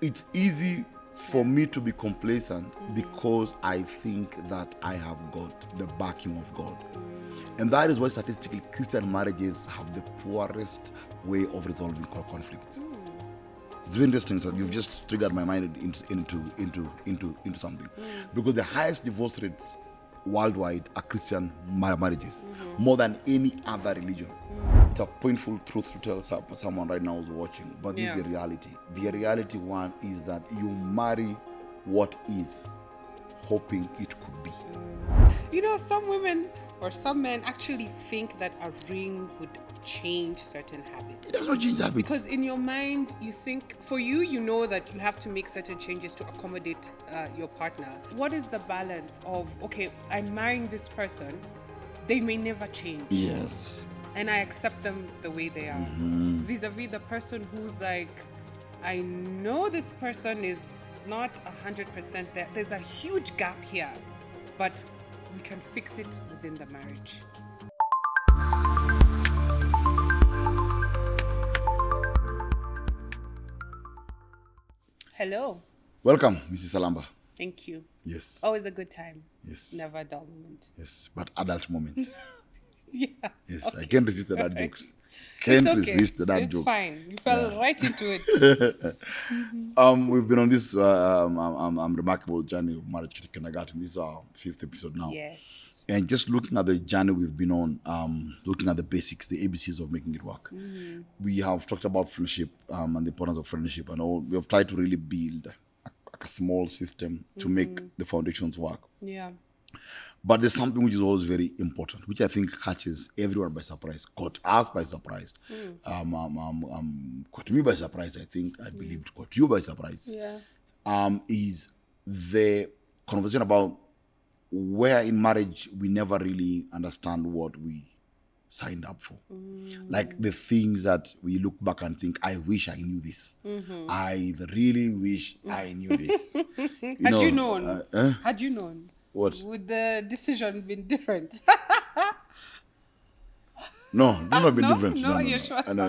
it's easy for me to be complacent because I think that I have got the backing of God. And that is why statistically Christian marriages have the poorest way of resolving conflict. It's very interesting. So you've just triggered my mind into something, because the highest divorce rates worldwide are Christian marriages, more than any other religion. It's a painful truth to tell someone right now who's watching, but this is the reality. The reality one is that you marry what is, hoping it could be. You know, some women or some men actually think that a ring would change certain habits. It does not change habits. Because in your mind, you think, for you, you know that you have to make certain changes to accommodate your partner. What is the balance of, okay, I'm marrying this person, they may never change. Yes. And I accept them the way they are. Vis-a-vis the person who's like, I know this person is not 100% there. There's a huge gap here, but we can fix it within the marriage. Hello. Welcome, Mrs. Salamba. Thank you. Yes. Always a good time. Yes. Never a dull moment. Yes, but adult moments. Yeah. Yes, Okay. I can't resist the dad jokes. It's Can't okay. resist the dad It's jokes. fine. You fell right into it. We've been on this remarkable journey of marriage to kindergarten. This is our 5th episode now. Yes. And just looking at the journey we've been on, looking at the basics, the ABCs of making it work. We have talked about friendship and the importance of friendship, and all. We have tried to really build a small system to make the foundations work. Yeah. But there's something which is always very important, which I think catches everyone by surprise, caught us by surprise, caught me by surprise, I believe it caught you by surprise, is the conversation about where in marriage we never really understand what we signed up for. Like the things that we look back and think, I wish I knew this. I really wish I knew this. Had you known? Had you known? What? Would the decision been different? No, it would not have been No? different. No, you're sure? No.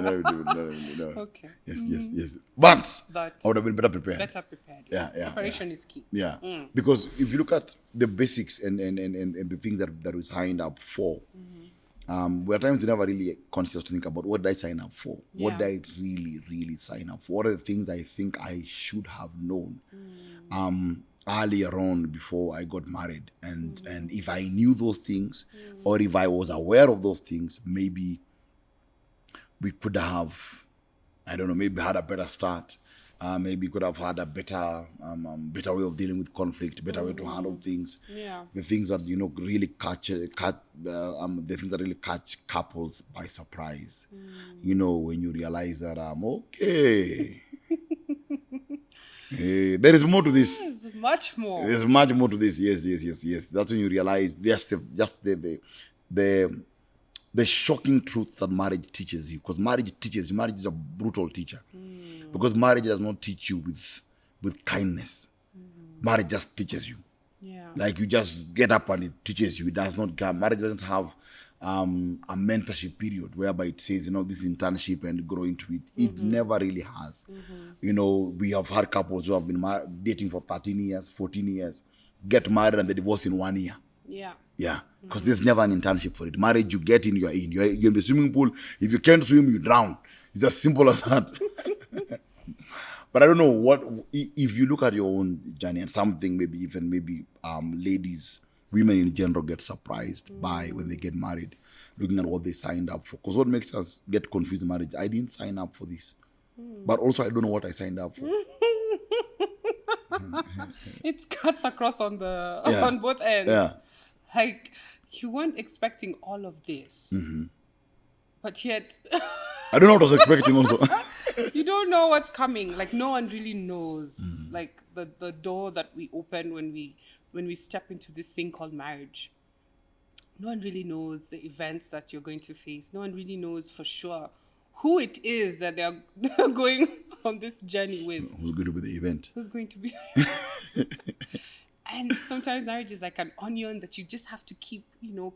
Okay. Yes. But But I would have been better prepared. better prepared. Yeah. Preparation is key. Yeah. Because if you look at the basics and the things that we signed up for, there are times we never really conscious to think about what did I sign up for? What did I really sign up for? What are the things I think I should have known earlier on before I got married? And if I knew those things, or if I was aware of those things, maybe we could have, I don't know, maybe had a better start. Maybe could have had a better way of dealing with conflict, better way to handle things. Yeah. The things that really catch the things that really catch couples by surprise. When you realize that okay, there is more to this. There's much more. There's much more to this. Yes. That's when you realize just the shocking truth that marriage teaches you. Because marriage teaches you. Marriage is a brutal teacher. Because marriage does not teach you with kindness. Marriage just teaches you. Yeah. Like you just get up and it teaches you. It does not marriage doesn't have a mentorship period whereby it says, this internship and grow into it. It never really has. We have had couples who have been dating for 13 years, 14 years, get married and they divorce in 1 year. Yeah. Yeah, because there's never an internship for it. Marriage, you get in, you're in. You're in the swimming pool. If you can't swim, you drown. It's as simple as that. But I don't know if you look at your own journey and something maybe ladies, women in general get surprised by when they get married, looking at what they signed up for. Because what makes us get confused in marriage, I didn't sign up for this. But also I don't know what I signed up for. It cuts across on both ends. Yeah. Like, you weren't expecting all of this. But yet, I don't know what I was expecting also. you don't know what's coming. Like, no one really knows. Like, the door that we open when we step into this thing called marriage. No one really knows the events that you're going to face. No one really knows for sure who it is that they're going on this journey with. Who's going to be the event? Who's going to be... And sometimes marriage is like an onion that you just have to keep,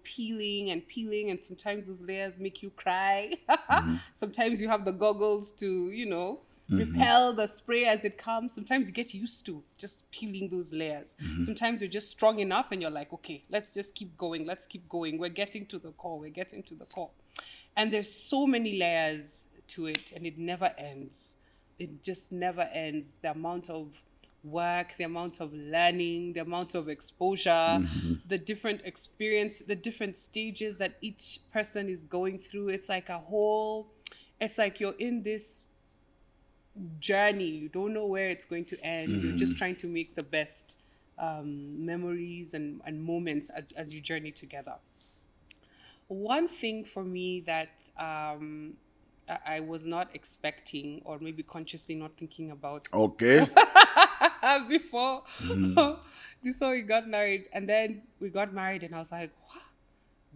peeling. And sometimes those layers make you cry. Sometimes you have the goggles to, repel the spray as it comes. Sometimes you get used to just peeling those layers. Sometimes you're just strong enough and you're like, okay, let's just keep going. Let's keep going. We're getting to the core. We're getting to the core. And there's so many layers to it, and it never ends. It just never ends. The amount of work, the amount of learning, the amount of exposure, the different experience, the different stages that each person is going through. It's like it's like you're in this journey. You don't know where it's going to end. You're just trying to make the best memories and moments as you journey together. One thing for me that I was not expecting, or maybe consciously not thinking about Okay. before we got married. And then we got married and I was like,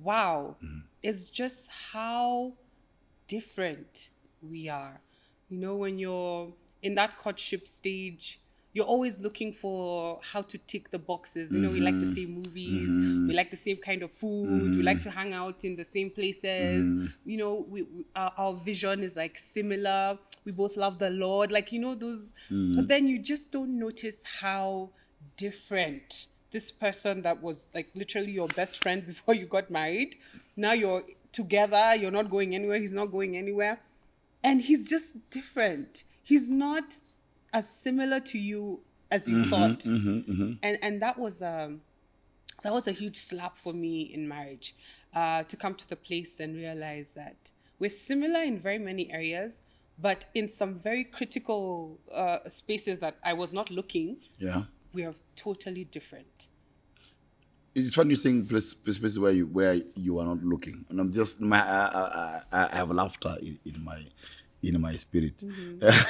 wow, it's just how different we are. You know, when you're in that courtship stage, you're always looking for how to tick the boxes. You know, we like the same movies, we like the same kind of food, we like to hang out in the same places. You know, our vision is like similar. We both love the Lord, like, you know, those. But then you just don't notice how different this person that was like literally your best friend before you got married. Now you're together, you're not going anywhere, he's not going anywhere. And he's just different. He's not as similar to you as you thought. And that was a huge slap for me in marriage, to come to the place and realize that we're similar in very many areas, but in some very critical spaces that I was not looking, we are totally different. It's funny you're saying places where you are not looking, and I'm just I have laughter in my spirit.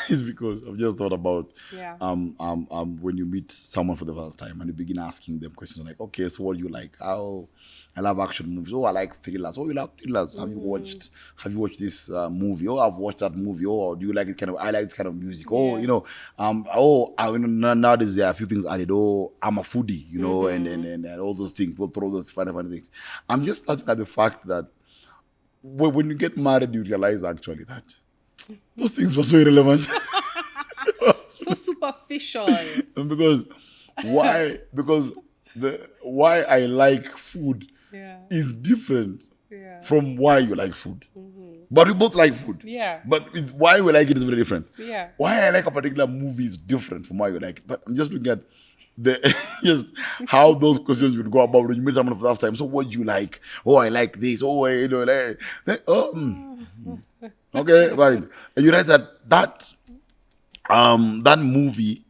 It's because I've just thought about when you meet someone for the first time and you begin asking them questions like, okay, so what do you like? Oh, I love action movies. Oh, I like thrillers. Oh, you love thrillers. Have you watched this movie? Oh, I've watched that movie. Oh, do you like it kind of? I like this kind of music. Oh, you know, nowadays there are a few things added. Oh, I'm a foodie, you know, and all those things. We'll throw those funny things. I'm just laughing at the fact that when you get married, you realize actually that those things were so irrelevant. So superficial. Because why I like food is different from why you like food. But we both like food. But why we like it is very different. Why I like a particular movie is different from why you like it. But I'm just looking at just how those questions would go about when you meet someone for the first time. So what do you like? Oh, I like this. Oh, you know, okay, fine. And you realize that movie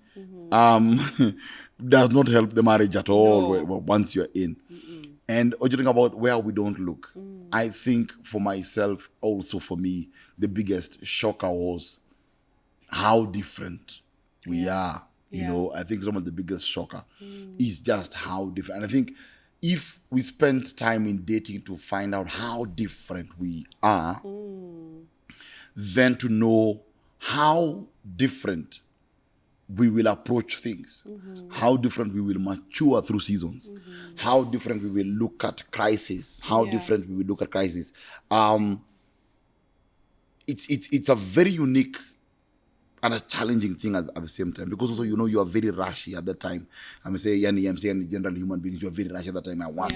does not help the marriage at all once you're in. And what you think about where we don't look? I think for myself, also for me, the biggest shocker was how different we are. You know, I think some of the biggest shocker is just how different. And I think if we spend time in dating to find out how different we are, then to know how different we will approach things, how different we will mature through seasons, how different we will look at crisis, how different we will look at crisis. It's a very unique and a challenging thing at the same time, because also, you know, you are very rushy at that time. I'm saying general human beings, you are very rushy at that time. I want,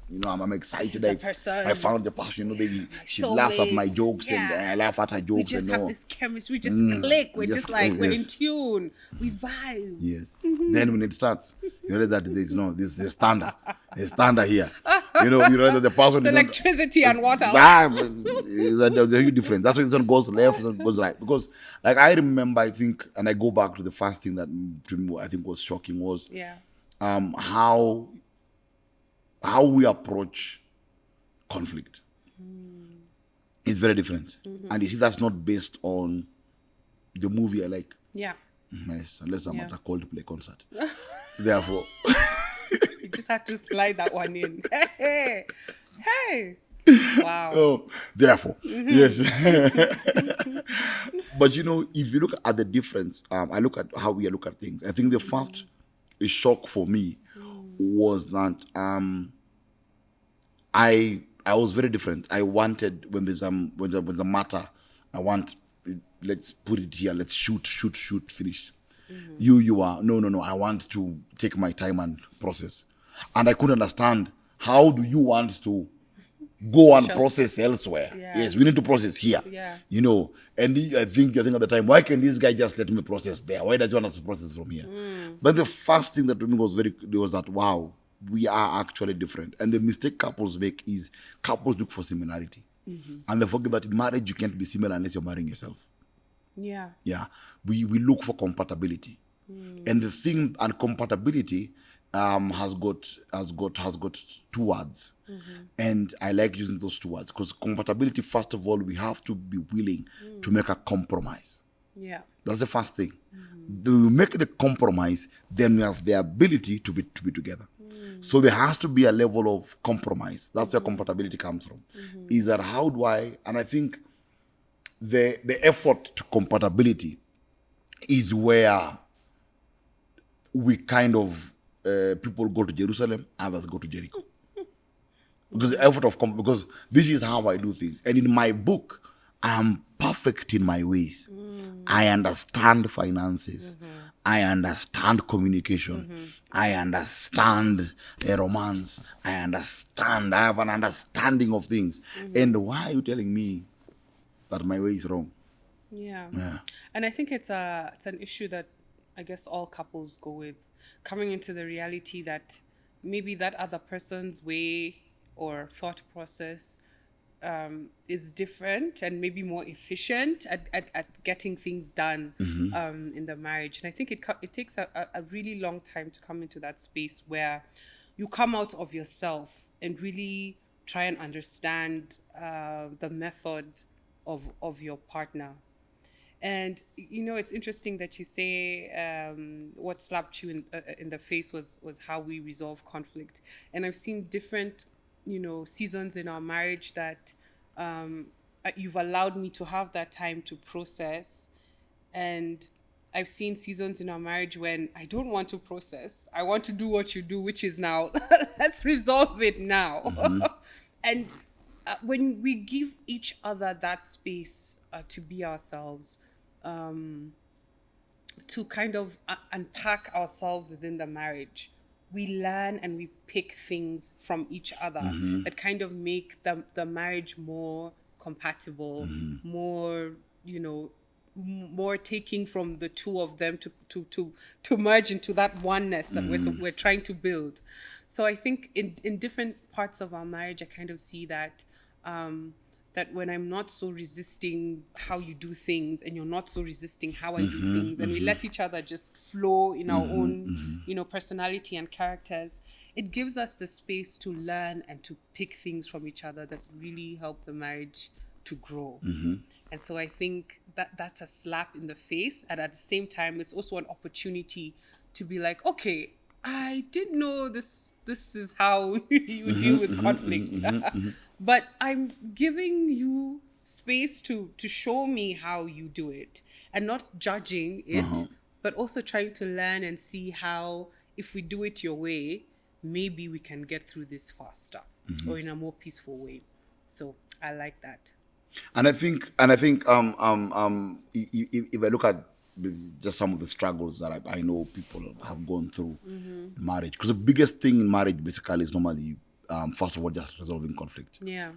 you know, I'm excited. I found the person, you know, she laughs at my jokes and I laugh at her jokes. We just have this chemistry, we just click, we're just like, we're in tune, we vibe. Yes. Then when it starts, you know that there's the standard. There's standard here. You know that the person... It's electricity and water. There's a huge difference. That's when someone goes left, someone goes right. Because, like, I remember, I think, and I go back to the first thing that to me I think was shocking was how we approach conflict. It's very different. And you see, that's not based on the movie I like. Yes, unless I'm at a Coldplay concert. Therefore... You just had to slide that one in. Hey. Wow. Oh, therefore, yes. But you know, if you look at the difference, I look at how we look at things. I think the first shock for me was that I was very different. I wanted when there's a matter, I want let's put it here, let's shoot, finish. You are, no, I want to take my time and process. And I couldn't understand, how do you want to go and process elsewhere? Yeah. Yes, we need to process here. Yeah. And I think at the time, why can this guy just let me process there? Why does he want us to process from here? But the first thing that to me was that, wow, we are actually different. And the mistake couples make is couples look for similarity. And they forget that in marriage, you can't be similar unless you're marrying yourself. Yeah. Yeah, we look for compatibility, and the thing and compatibility has got two words, and I like using those two words because compatibility. First of all, we have to be willing to make a compromise. Yeah. That's the first thing. We make the compromise, then we have the ability to be together. So there has to be a level of compromise. That's where compatibility comes from. Is that how do I? And I think the effort to compatibility is where we kind of people go to Jerusalem, others go to Jericho. Because the effort of because this is how I do things. And in my book, I am perfect in my ways. I understand finances. I understand communication. I understand romance. I have an understanding of things. And why are you telling me that my way is wrong? Yeah. And I think it's an issue that I guess all couples go with, coming into the reality that maybe that other person's way or thought process is different and maybe more efficient at getting things done in the marriage. And I think it takes a really long time to come into that space where you come out of yourself and really try and understand the method of your partner. And it's interesting that you say what slapped you in the face was how we resolve conflict. And I've seen different seasons in our marriage that you've allowed me to have that time to process. And I've seen seasons in our marriage when I don't want to process. I want to do what you do, which is now, let's resolve it now. And when we give each other that space to be ourselves, to kind of unpack ourselves within the marriage, we learn and we pick things from each other that kind of make the marriage more compatible, more, more taking from the two of them to merge into that oneness that we're trying to build. So I think in different parts of our marriage, I kind of see that that when I'm not so resisting how you do things and you're not so resisting how I do things, and we let each other just flow in our own, personality and characters, it gives us the space to learn and to pick things from each other that really help the marriage to grow. And so I think that's a slap in the face. And at the same time, it's also an opportunity to be like, okay, I didn't know this is how you deal with conflict. But I'm giving you space to show me how you do it, and not judging it, but also trying to learn and see how, if we do it your way, maybe we can get through this faster or in a more peaceful way. So I like that. And I think if I look at just some of the struggles that I know people have gone through marriage, because the biggest thing in marriage basically is normally first of all just resolving conflict. Yeah.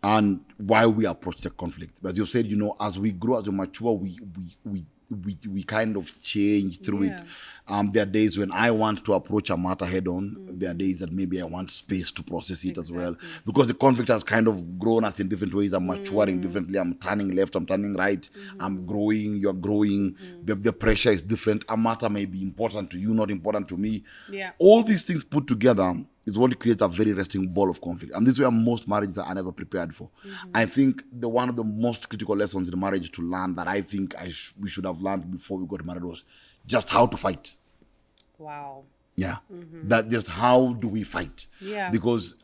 And why we approach the conflict. As you said, as we grow, as we mature, we kind of change through it. There are days when I want to approach a matter head on. There are days that maybe I want space to process it as well. Because the conflict has kind of grown us in different ways. I'm maturing differently. I'm turning left, I'm turning right. I'm growing, you're growing. The pressure is different. A matter may be important to you, not important to me. Yeah. All these things put together is what creates a very interesting ball of conflict. And this is where most marriages are never prepared for. I think one of the most critical lessons in marriage to learn that I think we should have learned before we got married was just how to fight. Wow. Yeah. That just how do we fight? Yeah. Because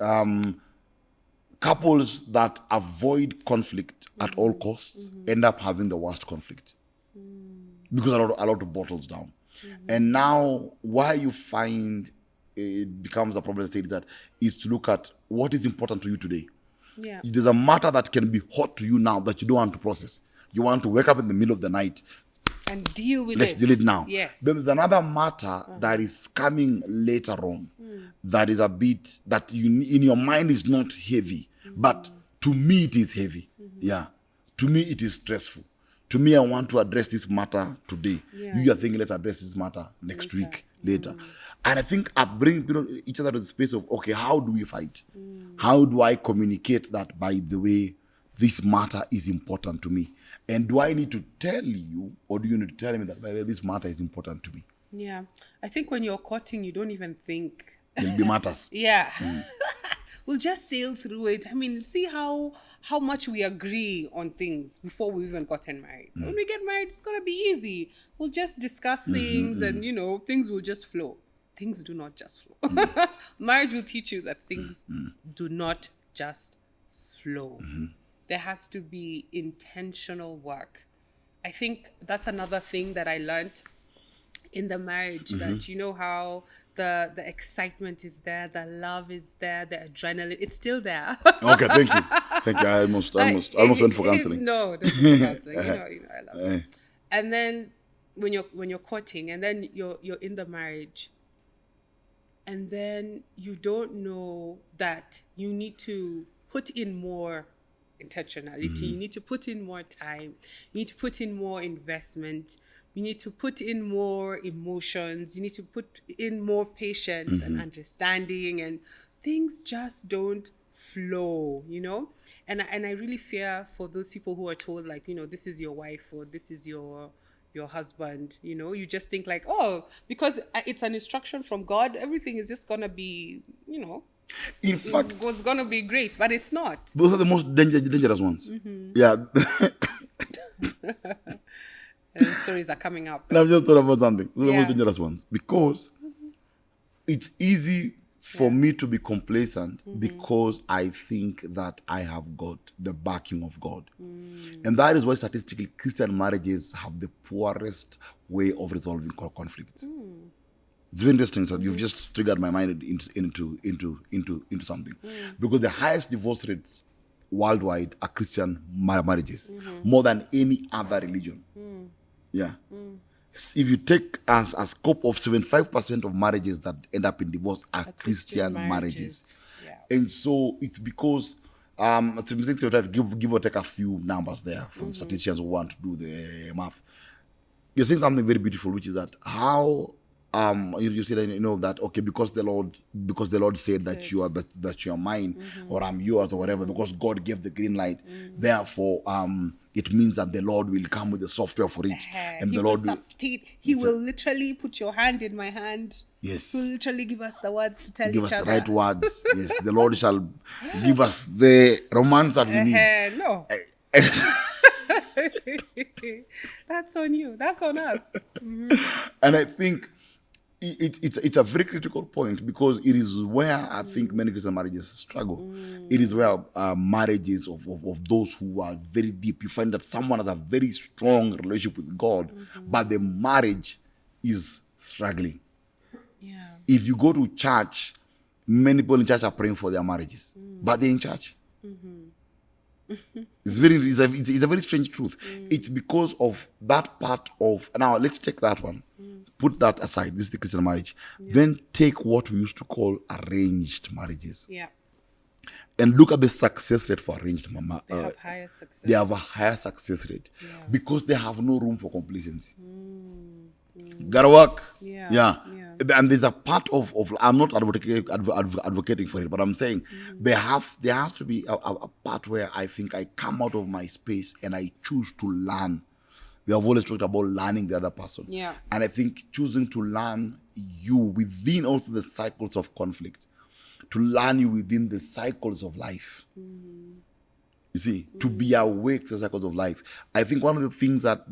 couples that avoid conflict at all costs end up having the worst conflict. Because a lot of bottles down. And now why you find it becomes a problem state is to look at what is important to you today. Yeah. There's a matter that can be hot to you now that you don't want to process. You want to wake up in the middle of the night. And deal with Let's it. deal it now. Yes. There is another matter that is coming later on that is a bit that you in your mind is not heavy, but to me it is heavy. Yeah. To me it is stressful. To me, I want to address this matter today. Yeah. You are thinking, let's address this matter next week, later. And I think I bring each other to the space of, okay, how do we fight? How do I communicate that, by the way, this matter is important to me? And do I need to tell you, or do you need to tell me that, by the way, this matter is important to me? Yeah. I think when you're courting, you don't even think. There'll be matters. Yeah. We'll just sail through it. I mean, see how much we agree on things before we even gotten married. When we get married, it's going to be easy. We'll just discuss things and, things will just flow. Things do not just flow. Marriage will teach you that things do not just flow. There has to be intentional work. I think that's another thing that I learned in the marriage, that how the excitement is there, the love is there, the adrenaline, it's still there. Okay, thank you. I almost went for counseling. No, don't go for counseling. I love it. And then when you're courting, and then you're in the marriage, and then you don't know that you need to put in more intentionality. You need to put in more time. You need to put in more investment. You need to put in more emotions. You need to put in more patience and understanding, and things just don't flow, And I really fear for those people who are told, like, this is your wife or this is your husband, you just think like, oh, because it's an instruction from God, everything is just gonna be, In fact, it was gonna be great, but it's not. those are the most dangerous ones. Yeah. And the stories are coming up. And I've just thought about something. Those are the Yeah. most dangerous ones, because it's easy for me to be complacent because I think that I have got the backing of God. And that is why statistically Christian marriages have the poorest way of resolving conflicts. It's very interesting. So you've just triggered my mind into something. Because the highest divorce rates worldwide are Christian marriages, more than any other religion. Yeah. If you take as a scope of 75% of marriages that end up in divorce are Christian marriages. Yeah. And so it's because give or take a few numbers there for the statisticians who want to do the math. You're saying something very beautiful, which is that how you said that, okay, because the Lord said that you are mine, or I'm yours, or whatever, because God gave the green light, therefore it means that the Lord will come with the software for it, and He the will Lord will sustain. He will literally put your hand in my hand. Yes. He will literally give us the words to tell give each us other. the right words. Yes, the Lord shall give us the romance that we need. No. That's on you. That's on us. And I think it's a very critical point, because it is where I think many Christian marriages struggle. It is where marriages of those who are very deep, you find that someone has a very strong relationship with God, but the marriage is struggling. Yeah. If you go to church, many people in church are praying for their marriages, but they're in church. It's a very strange truth. It's because of that part of, now let's take that one. Put that aside. This is the Christian marriage. Then take what we used to call arranged marriages. Yeah. And look at the success rate for arranged They have higher success. They have a higher success rate because they have no room for complacency. Gotta work. Yeah. And there's a part of I'm not advocating for it, but I'm saying there has to be a part where I think I come out of my space and I choose to learn. We have always talked about learning the other person. Yeah. And I think choosing to learn you within also the cycles of conflict, to learn you within the cycles of life. You see, to be awake to the cycles of life. I think one of the things that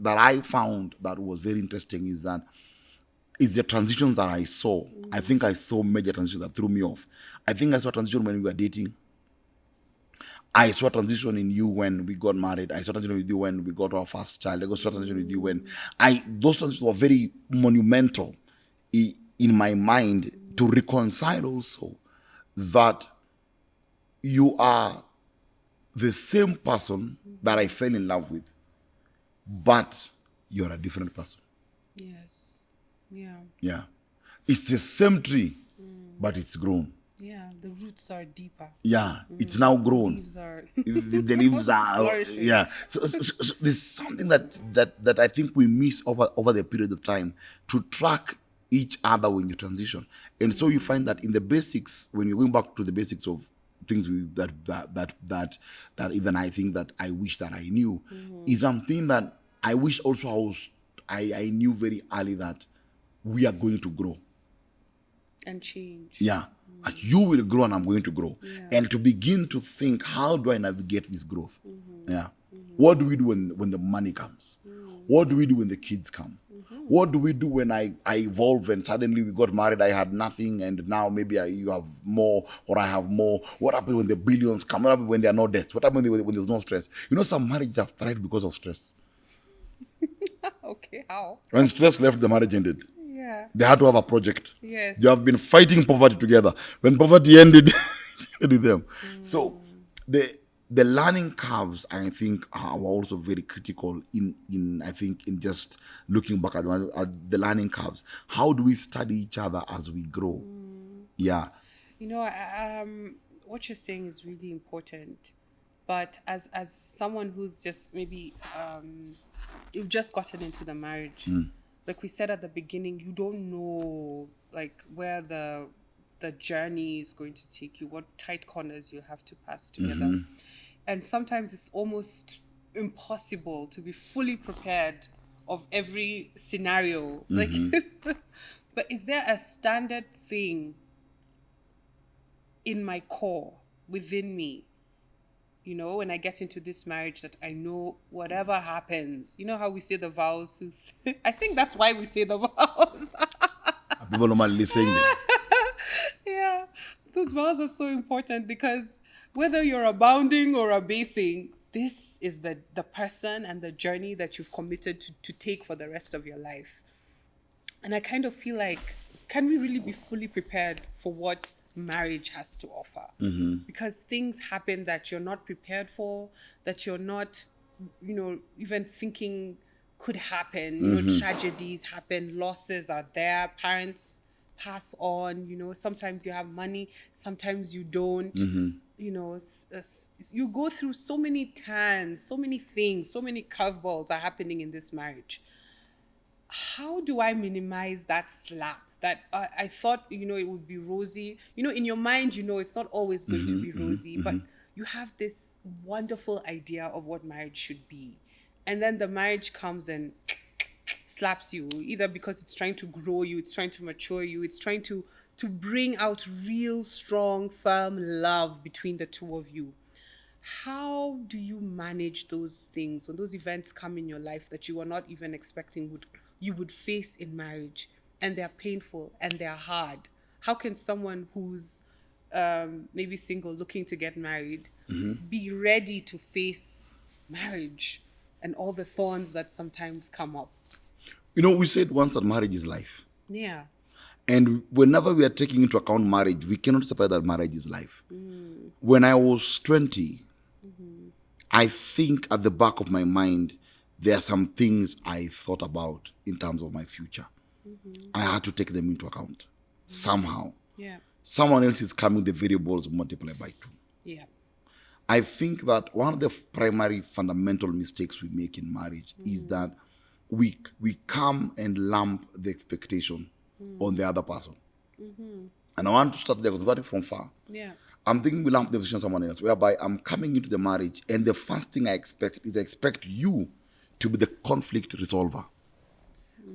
I found that was very interesting is the transitions that I saw. I think I saw major transitions that threw me off. I think I saw a transition when we were dating. I saw a transition in you when we got married. I saw a transition with you when we got our first child. I saw a transition with you when those transitions were very monumental in my mind, to reconcile also that you are the same person that I fell in love with, but you're a different person. Yes. Yeah. Yeah. It's the same tree, but it's grown. Yeah. The roots are deeper. Yeah, it's now grown. Leaves are The leaves are flourishing. yeah. So there's something that I think we miss over the period of time to track each other when you transition, and so you find that in the basics, when you're going back to the basics of things that even I think that I wish that I knew is something that I wish also I knew very early, that we are going to grow. And change. Yeah. Like you will grow and I'm going to grow. Yeah. And to begin to think, how do I navigate this growth? Yeah. What do we do when the money comes? What do we do when the kids come? What do we do when I evolve and suddenly we got married, I had nothing, and now maybe you have more or I have more? What happens when the billions come? What happens when there are no debts? What happens when there's no stress? You know, some marriages have thrived because of stress. Okay, how? When stress left, the marriage ended. Yeah. They had to have a project. Yes. They have been fighting poverty together. When poverty ended, with them. So the learning curves, I think, are also very critical in I think in just looking back at the learning curves. How do we study each other as we grow? Yeah. You know, what you're saying is really important. But as someone who's just maybe you've just gotten into the marriage, like we said at the beginning, you don't know like where the journey is going to take you, what tight corners you'll have to pass together. And sometimes it's almost impossible to be fully prepared of every scenario. Like but is there a standard thing in my core, within me, you know, when I get into this marriage, that I know whatever happens, you know how we say the vows? I think that's why we say the vows. People normally saying that. Yeah, those vows are so important because whether you're abounding or abasing, this is the person and the journey that you've committed to take for the rest of your life. And I kind of feel like, can we really be fully prepared for what marriage has to offer? Because things happen that you're not prepared for, that you're not, you know, even thinking could happen. You know, tragedies happen, losses are there, parents pass on, you know, sometimes you have money, sometimes you don't. You know, you go through so many turns, so many things, so many curveballs are happening in this marriage. How do I minimize that slap? That I thought, you know, it would be rosy. You know, in your mind, you know, it's not always going to be rosy, but you have this wonderful idea of what marriage should be. And then the marriage comes and slaps you, either because it's trying to grow you, it's trying to mature you, it's trying to bring out real, strong, firm love between the two of you. How do you manage those things when those events come in your life that you are not even expecting you would face in marriage, and they're painful and they're hard? How can someone who's maybe single looking to get married be ready to face marriage and all the thorns that sometimes come up? You know, we said once that marriage is life. Yeah. And whenever we are taking into account marriage, we cannot separate that marriage is life. When I was 20, I think at the back of my mind, there are some things I thought about in terms of my future. I had to take them into account somehow. Yeah. Someone else is coming, the variables multiply by 2. Yeah. I think that one of the primary fundamental mistakes we make in marriage is that we come and lump the expectation on the other person. And I want to start there because starting from far. Yeah. I'm thinking we lump the expectation on someone else, whereby I'm coming into the marriage and the first thing I expect you to be the conflict resolver.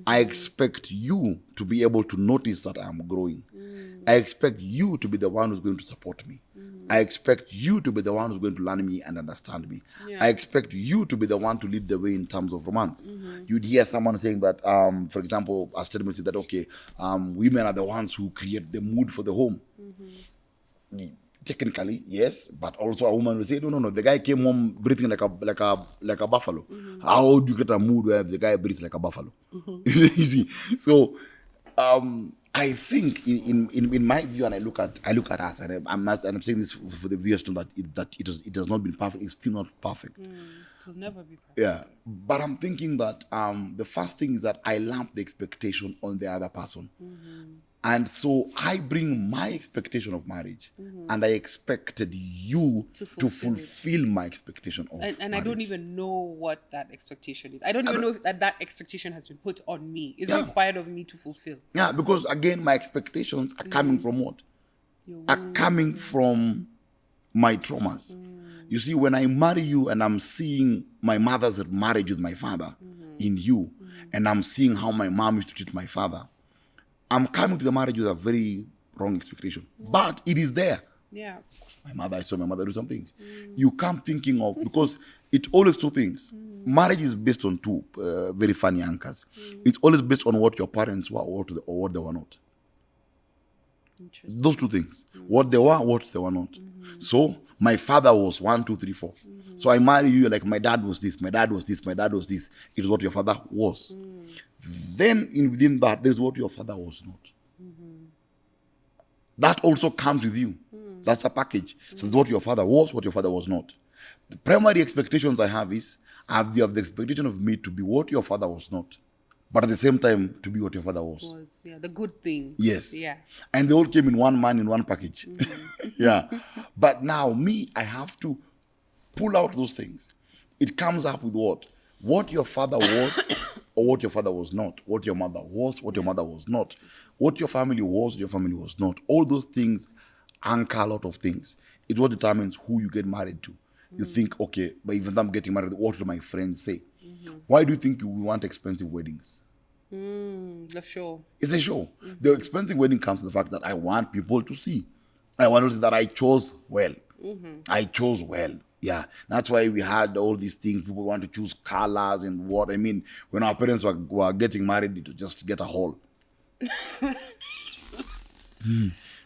I expect you to be able to notice that I am growing. I expect you to be the one who's going to support me. I expect you to be the one who's going to learn me and understand me. Yeah. I expect you to be the one to lead the way in terms of romance. You'd hear someone saying that, for example, a statement said that, okay, women are the ones who create the mood for the home. Technically, yes, but also a woman will say, no, the guy came home breathing like a buffalo. How do you get a mood where the guy breathes like a buffalo? You see, so I think in my view, and I look at us, and I'm saying this for the viewers to know that it has not been perfect. It's still not perfect. It will never be perfect. Yeah, but I'm thinking that the first thing is that I lump the expectation on the other person, and so I bring my expectation of marriage, and I expected you To to fulfill it. fulfill my expectation of And I marriage. don't even know what that expectation is. I don't even know if that expectation has been put on me. It's Yeah. required of me to fulfill. Yeah, because again, my expectations are coming from what? Your Are wounds. coming from my traumas. You see, when I marry you and I'm seeing my mother's marriage with my father in you, and I'm seeing how my mom used to treat my father, I'm coming to the marriage with a very wrong expectation. But it is there. Yeah. I saw my mother do some things. You come thinking of, because it's always two things. Marriage is based on two very funny anchors. It's always based on what your parents were or what they were not. Interesting. Those two things. What they were, what they were not. So my father was 1, 2, 3, 4. So I marry you like my dad was this, my dad was this, my dad was this. It was what your father was. Then within that, there's what your father was not. That also comes with you. That's a package. So it's what your father was, what your father was not. The primary expectations I have is you have the expectation of me to be what your father was not, but at the same time to be what your father was. The good things. Yes. Yeah. And they all came in one man in one package. Yeah. But now I have to pull out those things. It comes up with what? What your father was or what your father was not. What your mother was, what your mother was not. What your family was, what your family was not. All those things anchor a lot of things. It's what determines who you get married to. You think, okay, but even though I'm getting married, what do my friends say? Why do you think we want expensive weddings? The show. It's a show. The expensive wedding comes to the fact that I want people to see. I want to see that I chose well. I chose well. Yeah. That's why we had all these things. People want to choose colors and what. I mean, when our parents were getting married, it was just to get a hall.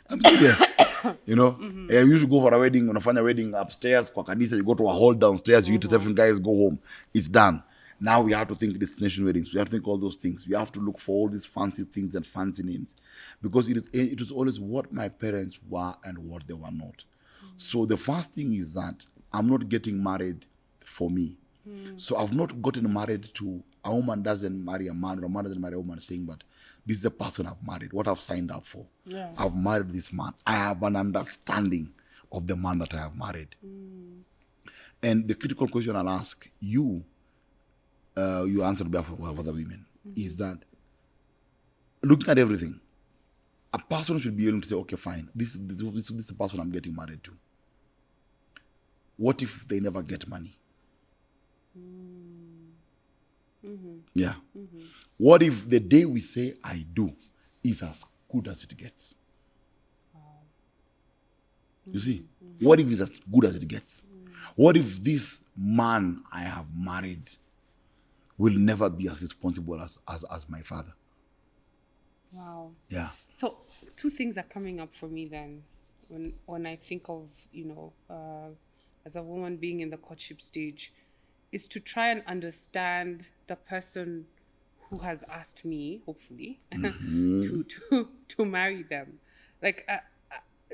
I'm serious. You know, we used to go for a wedding, unafanya wedding upstairs, kwa kanisa, you go to a hall downstairs, you eat reception, guys, go home. It's done. Now we have to think destination weddings. We have to think all those things. We have to look for all these fancy things and fancy names. Because it is always what my parents were and what they were not. So the first thing is that I'm not getting married for me. So I've not gotten married to a woman doesn't marry a man or a man doesn't marry a woman saying, but this is the person I've married, what I've signed up for. Yeah. I've married this man. I have an understanding of the man that I have married. And the critical question I'll ask you, you answered behalf of other women, is that looking at everything, a person should be able to say, okay, fine, this is the person I'm getting married to. What if they never get money? Yeah. What if the day we say I do is as good as it gets? You see? What if it's as good as it gets? What if this man I have married will never be as responsible as my father? Wow. Yeah. So two things are coming up for me then when I think of, as a woman being in the courtship stage, is to try and understand the person who has asked me, hopefully, to marry them. Like,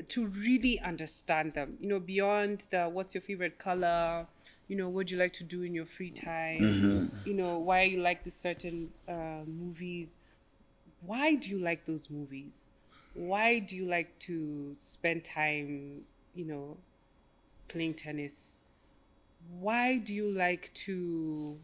to really understand them, beyond the what's your favorite color, what do you like to do in your free time, why you like this certain movies. Why do you like those movies? Why do you like to spend time, playing tennis? Why do you like to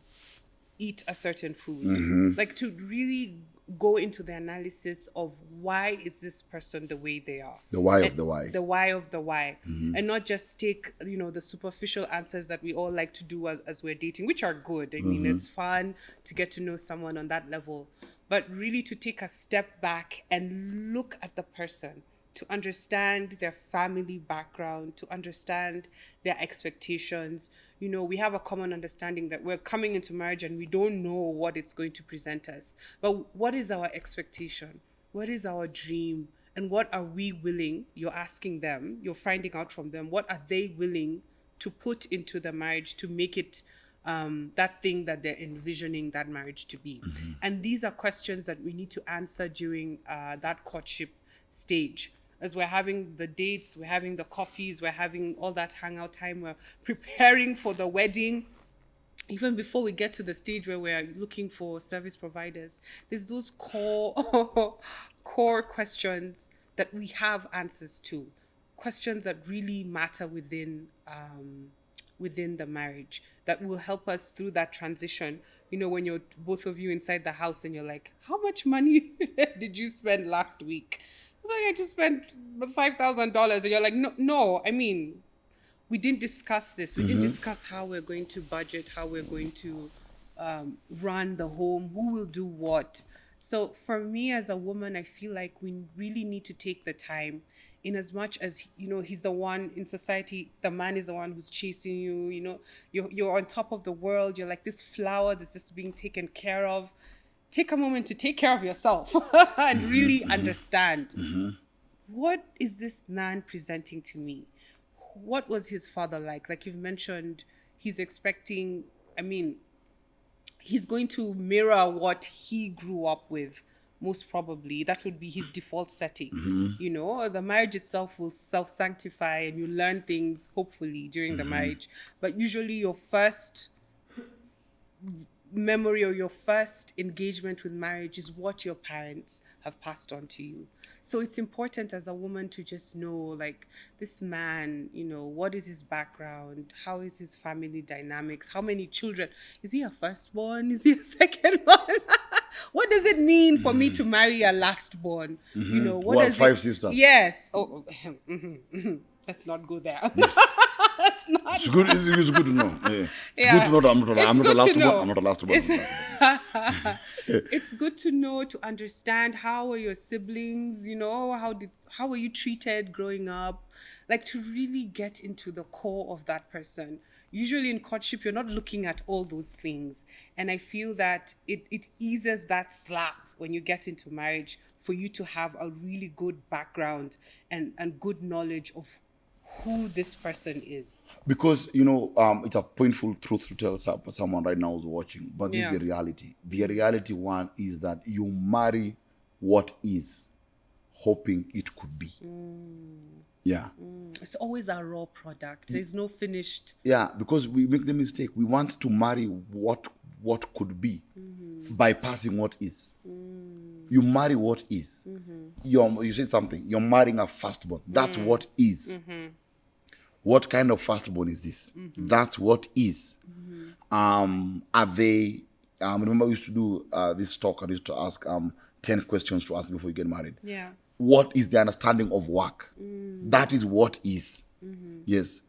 eat a certain food? Like, to really go into the analysis of why is this person the way they are? The why of the why. The why of the why. And not just take, the superficial answers that we all like to do as we're dating, which are good. I mean, it's fun to get to know someone on that level. But really to take a step back and look at the person, to understand their family background, to understand their expectations. We have a common understanding that we're coming into marriage and we don't know what it's going to present us. But what is our expectation? What is our dream? And what are we willing? You're asking them, you're finding out from them, what are they willing to put into the marriage to make it that thing that they're envisioning that marriage to be. And these are questions that we need to answer during that courtship stage. As we're having the dates, we're having the coffees, we're having all that hangout time, we're preparing for the wedding. Even before we get to the stage where we're looking for service providers, there's those core questions that we have answers to, questions that really matter within the marriage, that will help us through that transition. When you're both of you inside the house and you're like, how much money did you spend last week? I was like, I just spent $5,000. And you're like, no, I mean, we didn't discuss this. We didn't discuss how we're going to budget, how we're going to run the home, who will do what. So for me as a woman, I feel like we really need to take the time, in as much as, he's the one in society, the man is the one who's chasing you, you're on top of the world. You're like this flower that's just being taken care of. Take a moment to take care of yourself and really understand, what is this man presenting to me? What was his father like? Like you've mentioned, he's expecting, he's going to mirror what he grew up with, most probably. That would be his default setting. The marriage itself will self-sanctify and you learn things, hopefully, during the marriage. But usually your first memory or your first engagement with marriage is what your parents have passed on to you. So it's important as a woman to just know, like, this man, what is his background? How is his family dynamics? How many children? Is he a firstborn? Is he a secondborn? What does it mean for me to marry a lastborn? What Who has 5 sisters? Yes. Let's not go there. Yes. It's good to know. Yeah. It's good to know that I'm not a last one. I'm not a last one. It's good to know, to understand how are your siblings, how were you treated growing up? Like, to really get into the core of that person. Usually in courtship, you're not looking at all those things. And I feel that it eases that slap when you get into marriage, for you to have a really good background and good knowledge of who this person is. Because, it's a painful truth to tell someone right now who's watching, but this is the reality. The reality one is that you marry what is, hoping it could be. Yeah. It's always a raw product. There's no finished. Yeah, because we make the mistake. We want to marry what could be, bypassing what is. You marry what is. You said something. You're marrying a firstborn. That's what is. What kind of firstborn is this? That's what is. Are they? Remember, we used to do this talk. I used to ask 10 questions to ask before you get married. Yeah. What is the understanding of work? That is what is. Yes.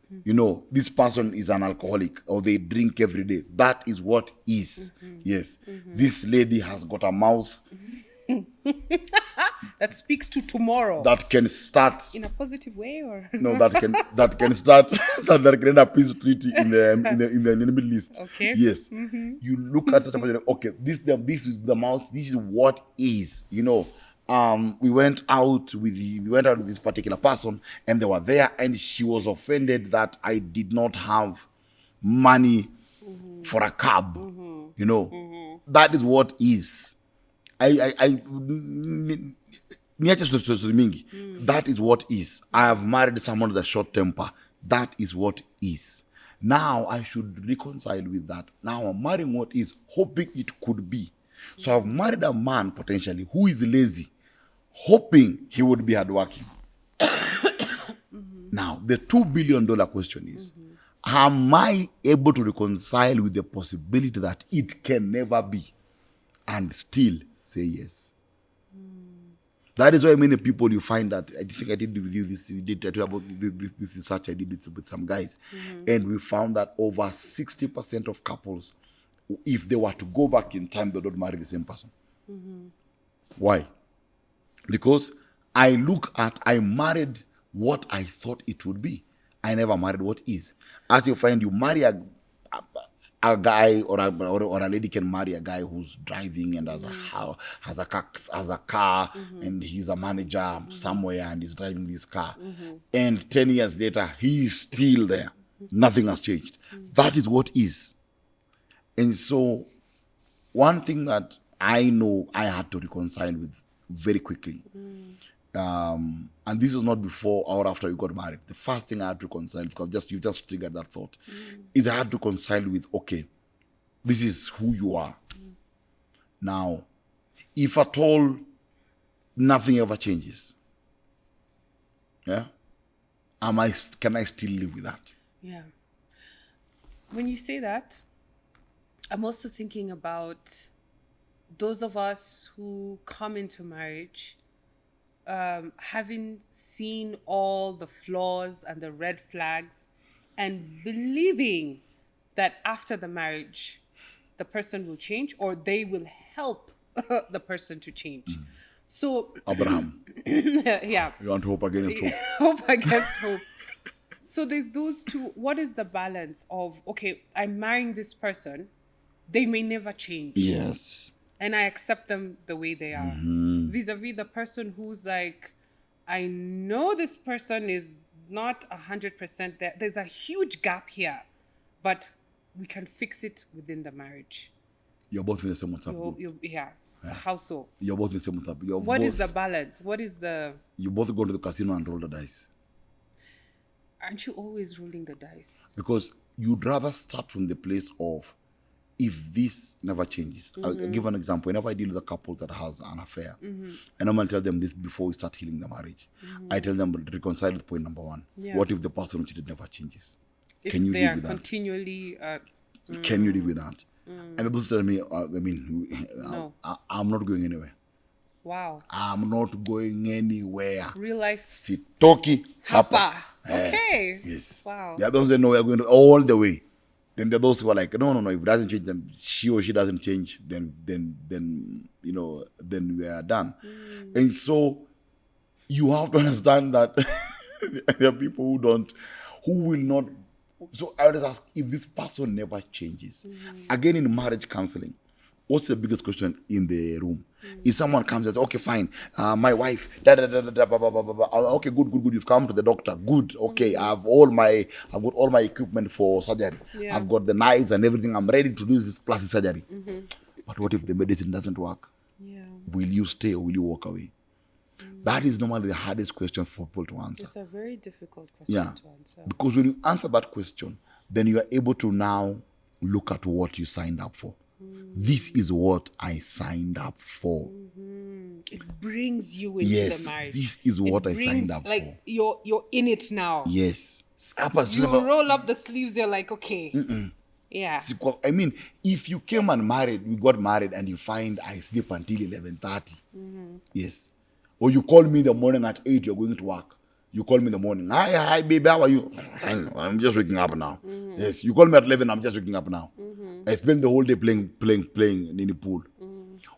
This person is an alcoholic, or they drink every day. That is what is. Yes. This lady has got a mouth that speaks to tomorrow. That can start in a positive way, or no, that can start that can end a peace treaty in the Middle East. Okay. Yes. You look at it, okay, this is the mouth. This is what is. We went out with this particular person, and they were there, and she was offended that I did not have money for a cab. That is what is. That is what is. I have married someone with a short temper. That is what is. Now I should reconcile with that. Now I'm marrying what is, hoping it could be. So I've married a man potentially who is lazy, hoping he would be hardworking. Now the $2 billion question is, am I able to reconcile with the possibility that it can never be and still say yes? That is why many people, you find that, I think I did with you this, we did about this research I did with some guys, and we found that over 60% of couples, if they were to go back in time, they don't marry the same person. Why? Because I married what I thought it would be. I never married what is. As you find, you marry a guy or a lady can marry a guy who's driving and has a car, and he's a manager somewhere and he's driving this car. And 10 years later, he is still there. Nothing has changed. That is what is. And so, one thing that I know I had to reconcile with very quickly, and this is not before or after we got married. The first thing I had to reconcile, because you just triggered that thought, is I had to reconcile with, okay, this is who you are. Now, if at all nothing ever changes, yeah, can I still live with that? Yeah. When you say that, I'm also thinking about those of us who come into marriage having seen all the flaws and the red flags and believing that after the marriage, the person will change or they will help the person to change. So, Abraham, yeah, you want hope against hope. hope against hope. So there's those two. What is the balance of, okay, I'm marrying this person, they may never change. Yes. And I accept them the way they are. Vis-a-vis the person who's like, I know this person is not 100% there. There's a huge gap here, but we can fix it within the marriage. You're both in the same WhatsApp group. Yeah. How so? You're both in the same WhatsApp. What is the balance? What is the... You both go to the casino and roll the dice. Aren't you always rolling the dice? Because you'd rather start from the place of, if this never changes. I'll give an example. Whenever I deal with a couple that has an affair, I normally tell them this before we start healing the marriage. I tell them, reconcile with point number one. Yeah. What if the person who cheated never changes? If Can you they live are with that? Continually... Can you live with that? And people tell me, No. I'm not going anywhere. Wow. I'm not going anywhere. Real life. Sitoki hapa. Hapa. Okay. Yes. Wow. There are those that know we're going all the way. Then there are those who are like, no. If it doesn't change, then she or she doesn't change, then we are done. And so you have to understand that there are people who will not. So I always ask, if this person never changes, again in marriage counseling, what's the biggest question in the room? If someone comes and says, okay, fine, my wife, blah, blah, blah, blah, blah, blah. Okay, good. You've come to the doctor. Good. Okay, I've got all my equipment for surgery. Yeah. I've got the knives and everything. I'm ready to do this plastic surgery. But what if the medicine doesn't work? Yeah. Will you stay or will you walk away? That is normally the hardest question for people to answer. It's a very difficult question to answer. Because when you answer that question, then you are able to now look at what you signed up for. This is what I signed up for. It brings you into the marriage. This is what I signed up for. You're in it now. Yes. You roll up the sleeves, you're like, okay. Yeah. I mean, if you came and we got married and you find I sleep until 11:30. Yes. Or you call me in the morning at 8, you're going to work. You call me in the morning. Hi, baby, how are you? I'm just waking up now. Yes. You call me at 11, I'm just waking up now. I spend the whole day playing in the pool.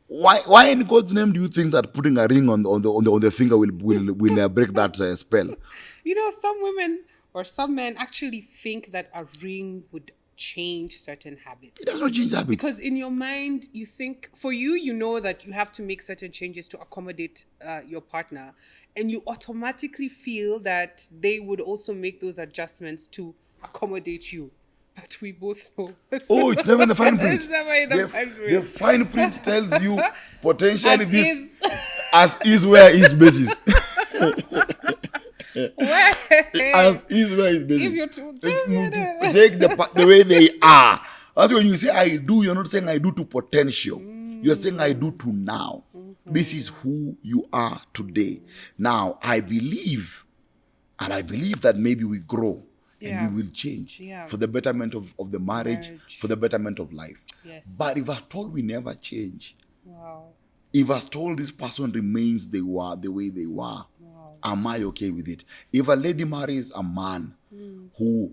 Why in God's name do you think that putting a ring on the finger will break that spell? You know, some women or some men actually think that a ring would change certain habits. It does not change habits. Because in your mind, you think, for you, you know that you have to make certain changes to accommodate your partner. And you automatically feel that they would also make those adjustments to accommodate you. But we both know. Oh, it's never in the fine print. It's never in the fine print. The fine print tells you potentially as is where is basis. As is where is basis. If you're too take the way they are. That's when you say I do, you're not saying I do to potential. You're saying I do to now. This is who you are today. Now, I believe that maybe we grow and we will change for the betterment of the marriage, for the betterment of life. Yes. But if at all we never change, wow. If at all this person remains the way they were, Wow. am I okay with it? If a lady marries a man who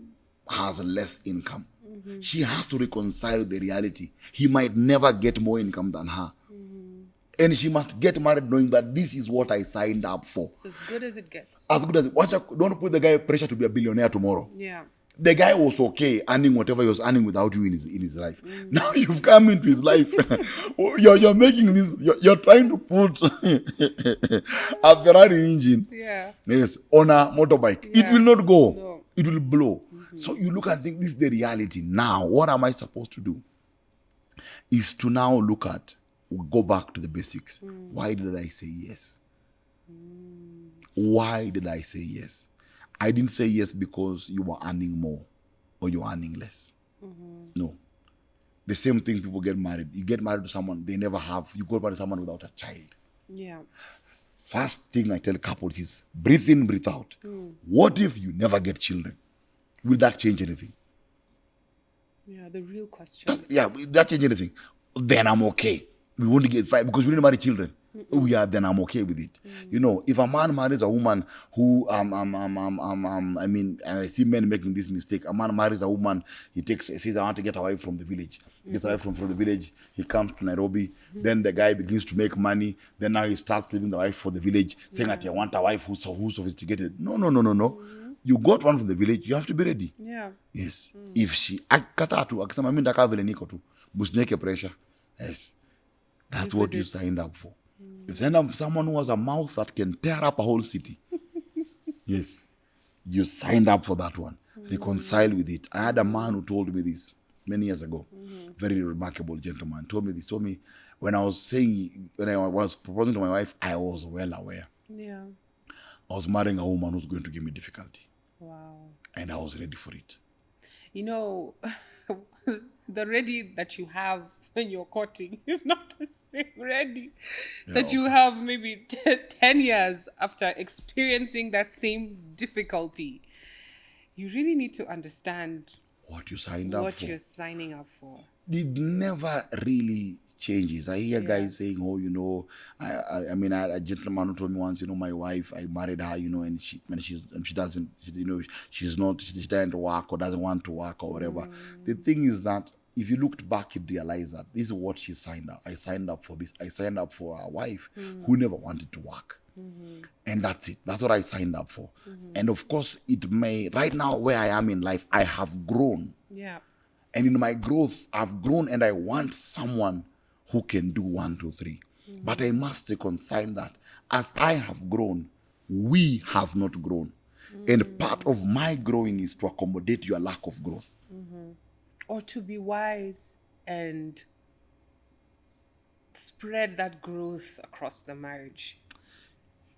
has less income, she has to reconcile the reality. He might never get more income than her. And she must get married knowing that this is what I signed up for. It's as good as it gets. As good as it. Don't put the guy pressure to be a billionaire tomorrow. Yeah. The guy was okay earning whatever he was earning without you in his life. Now you've come into his life. You're making this. You're trying to put a Ferrari engine. Yeah. Yes, on a motorbike. Yeah. It will not go. No. It will blow. So you look and think, this is the reality. Now, what am I supposed to do? is to now look at, go back to the basics. Why did I say yes? Why did I say yes? I didn't say yes because you were earning more or you're earning less. No. The same thing, people get married. You get married to someone, they never have, you go married to someone without a child. Yeah. First thing I tell couples is breathe in, breathe out. What if you never get children? Will that change anything? Yeah, the real question. Will that change anything? Then I'm okay. We won't get fight because we didn't marry children. Then I'm okay with it. You know, if a man marries a woman who I mean, and I see men making this mistake. A man marries a woman, says I want to get a wife from the village. Gets a wife from the village, he comes to Nairobi, then the guy begins to make money, then now he starts leaving the wife for the village, saying that I want a wife who's sophisticated. No. You got one from the village, you have to be ready. Yeah. Yes. If she akata tu akisema mimi ndaka vile niko tu, msiniweke pressure. Yes. That's what you signed up for. You signed up for someone who has a mouth that can tear up a whole city. Yes. You signed up for that one. Reconcile with it. I had a man who told me this many years ago. Very remarkable gentleman. Told me when I was proposing to my wife, I was well aware. Yeah. I was marrying a woman who's going to give me difficulty. Wow. And I was ready for it. You know, the ready that you have when you're courting is not the same ready that you have maybe 10 years after experiencing that same difficulty. You really need to understand what you signed up for. What you're signing up for. It never really changes. I hear guys saying, "Oh, you know, I mean, I had a gentleman who told me once, you know, my wife, I married her, you know, and she doesn't, you know, she doesn't work or doesn't want to work or whatever." The thing is that if you looked back, you'd realize that this is what she signed up. I signed up for this. I signed up for a wife who never wanted to work. And that's it. That's what I signed up for. And of course, it may, right now where I am in life, I have grown. Yeah. And in my growth, I've grown and I want someone who can do 1, 2, 3. But I must reconcile that as I have grown, we have not grown. And part of my growing is to accommodate your lack of growth. Or to be wise and spread that growth across the marriage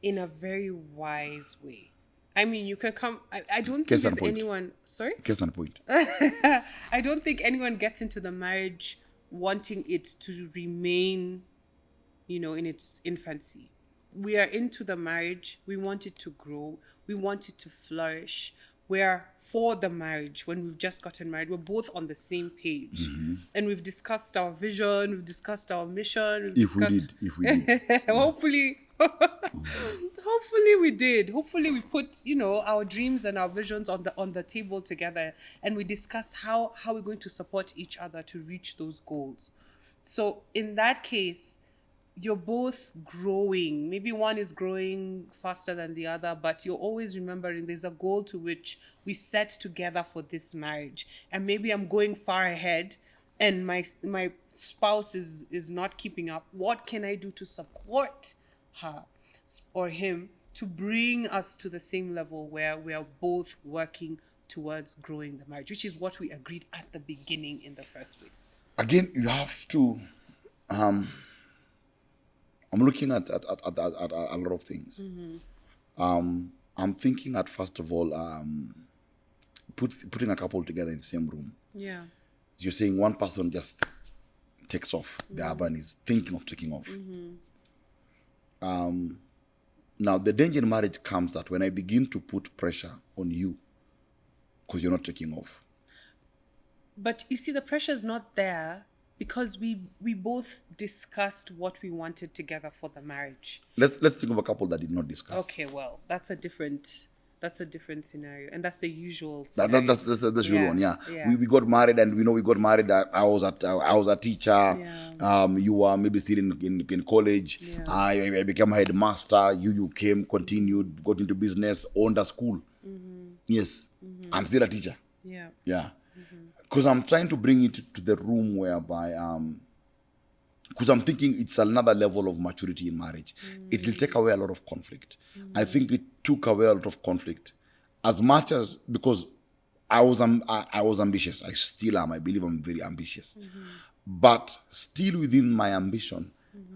in a very wise way. I mean, you can come... I don't think there's anyone... Sorry? Case in point. I don't think anyone gets into the marriage wanting it to remain, you know, in its infancy. We are into the marriage. We want it to grow. We want it to flourish. We're for the marriage. When we've just gotten married, we're both on the same page. And we've discussed our vision. We've discussed our mission. If we did. Hopefully... Hopefully we did. Hopefully we put, you know, our dreams and our visions on the table together, and we discussed how we're going to support each other to reach those goals. So in that case, you're both growing. Maybe one is growing faster than the other, but you're always remembering there's a goal to which we set together for this marriage. And maybe I'm going far ahead and my spouse is not keeping up. What can I do to support her or him to bring us to the same level where we are both working towards growing the marriage, which is what we agreed at the beginning in the first place. Again, you have to... I'm looking at a lot of things. I'm thinking at, first of all, putting a couple together in the same room. Yeah. So you're saying one person just takes off, the other one is thinking of taking off. Now, the danger in marriage comes that when I begin to put pressure on you because you're not taking off. But you see, the pressure is not there because we both discussed what we wanted together for the marriage. Let's think of a couple that did not discuss. Okay, well, that's a different scenario, and that's the usual scenario. That's the usual one, yeah. We got married, and we got married. I was a teacher. Yeah. You were maybe still in college. Yeah. I became a headmaster. You came, continued, got into business, owned a school. Yes, I'm still a teacher. Yeah. Because I'm trying to bring it to the room whereby because I'm thinking it's another level of maturity in marriage. It will take away a lot of conflict. I think it took away a lot of conflict. As much as, because I was ambitious. I still am. I believe I'm very ambitious. but still within my ambition.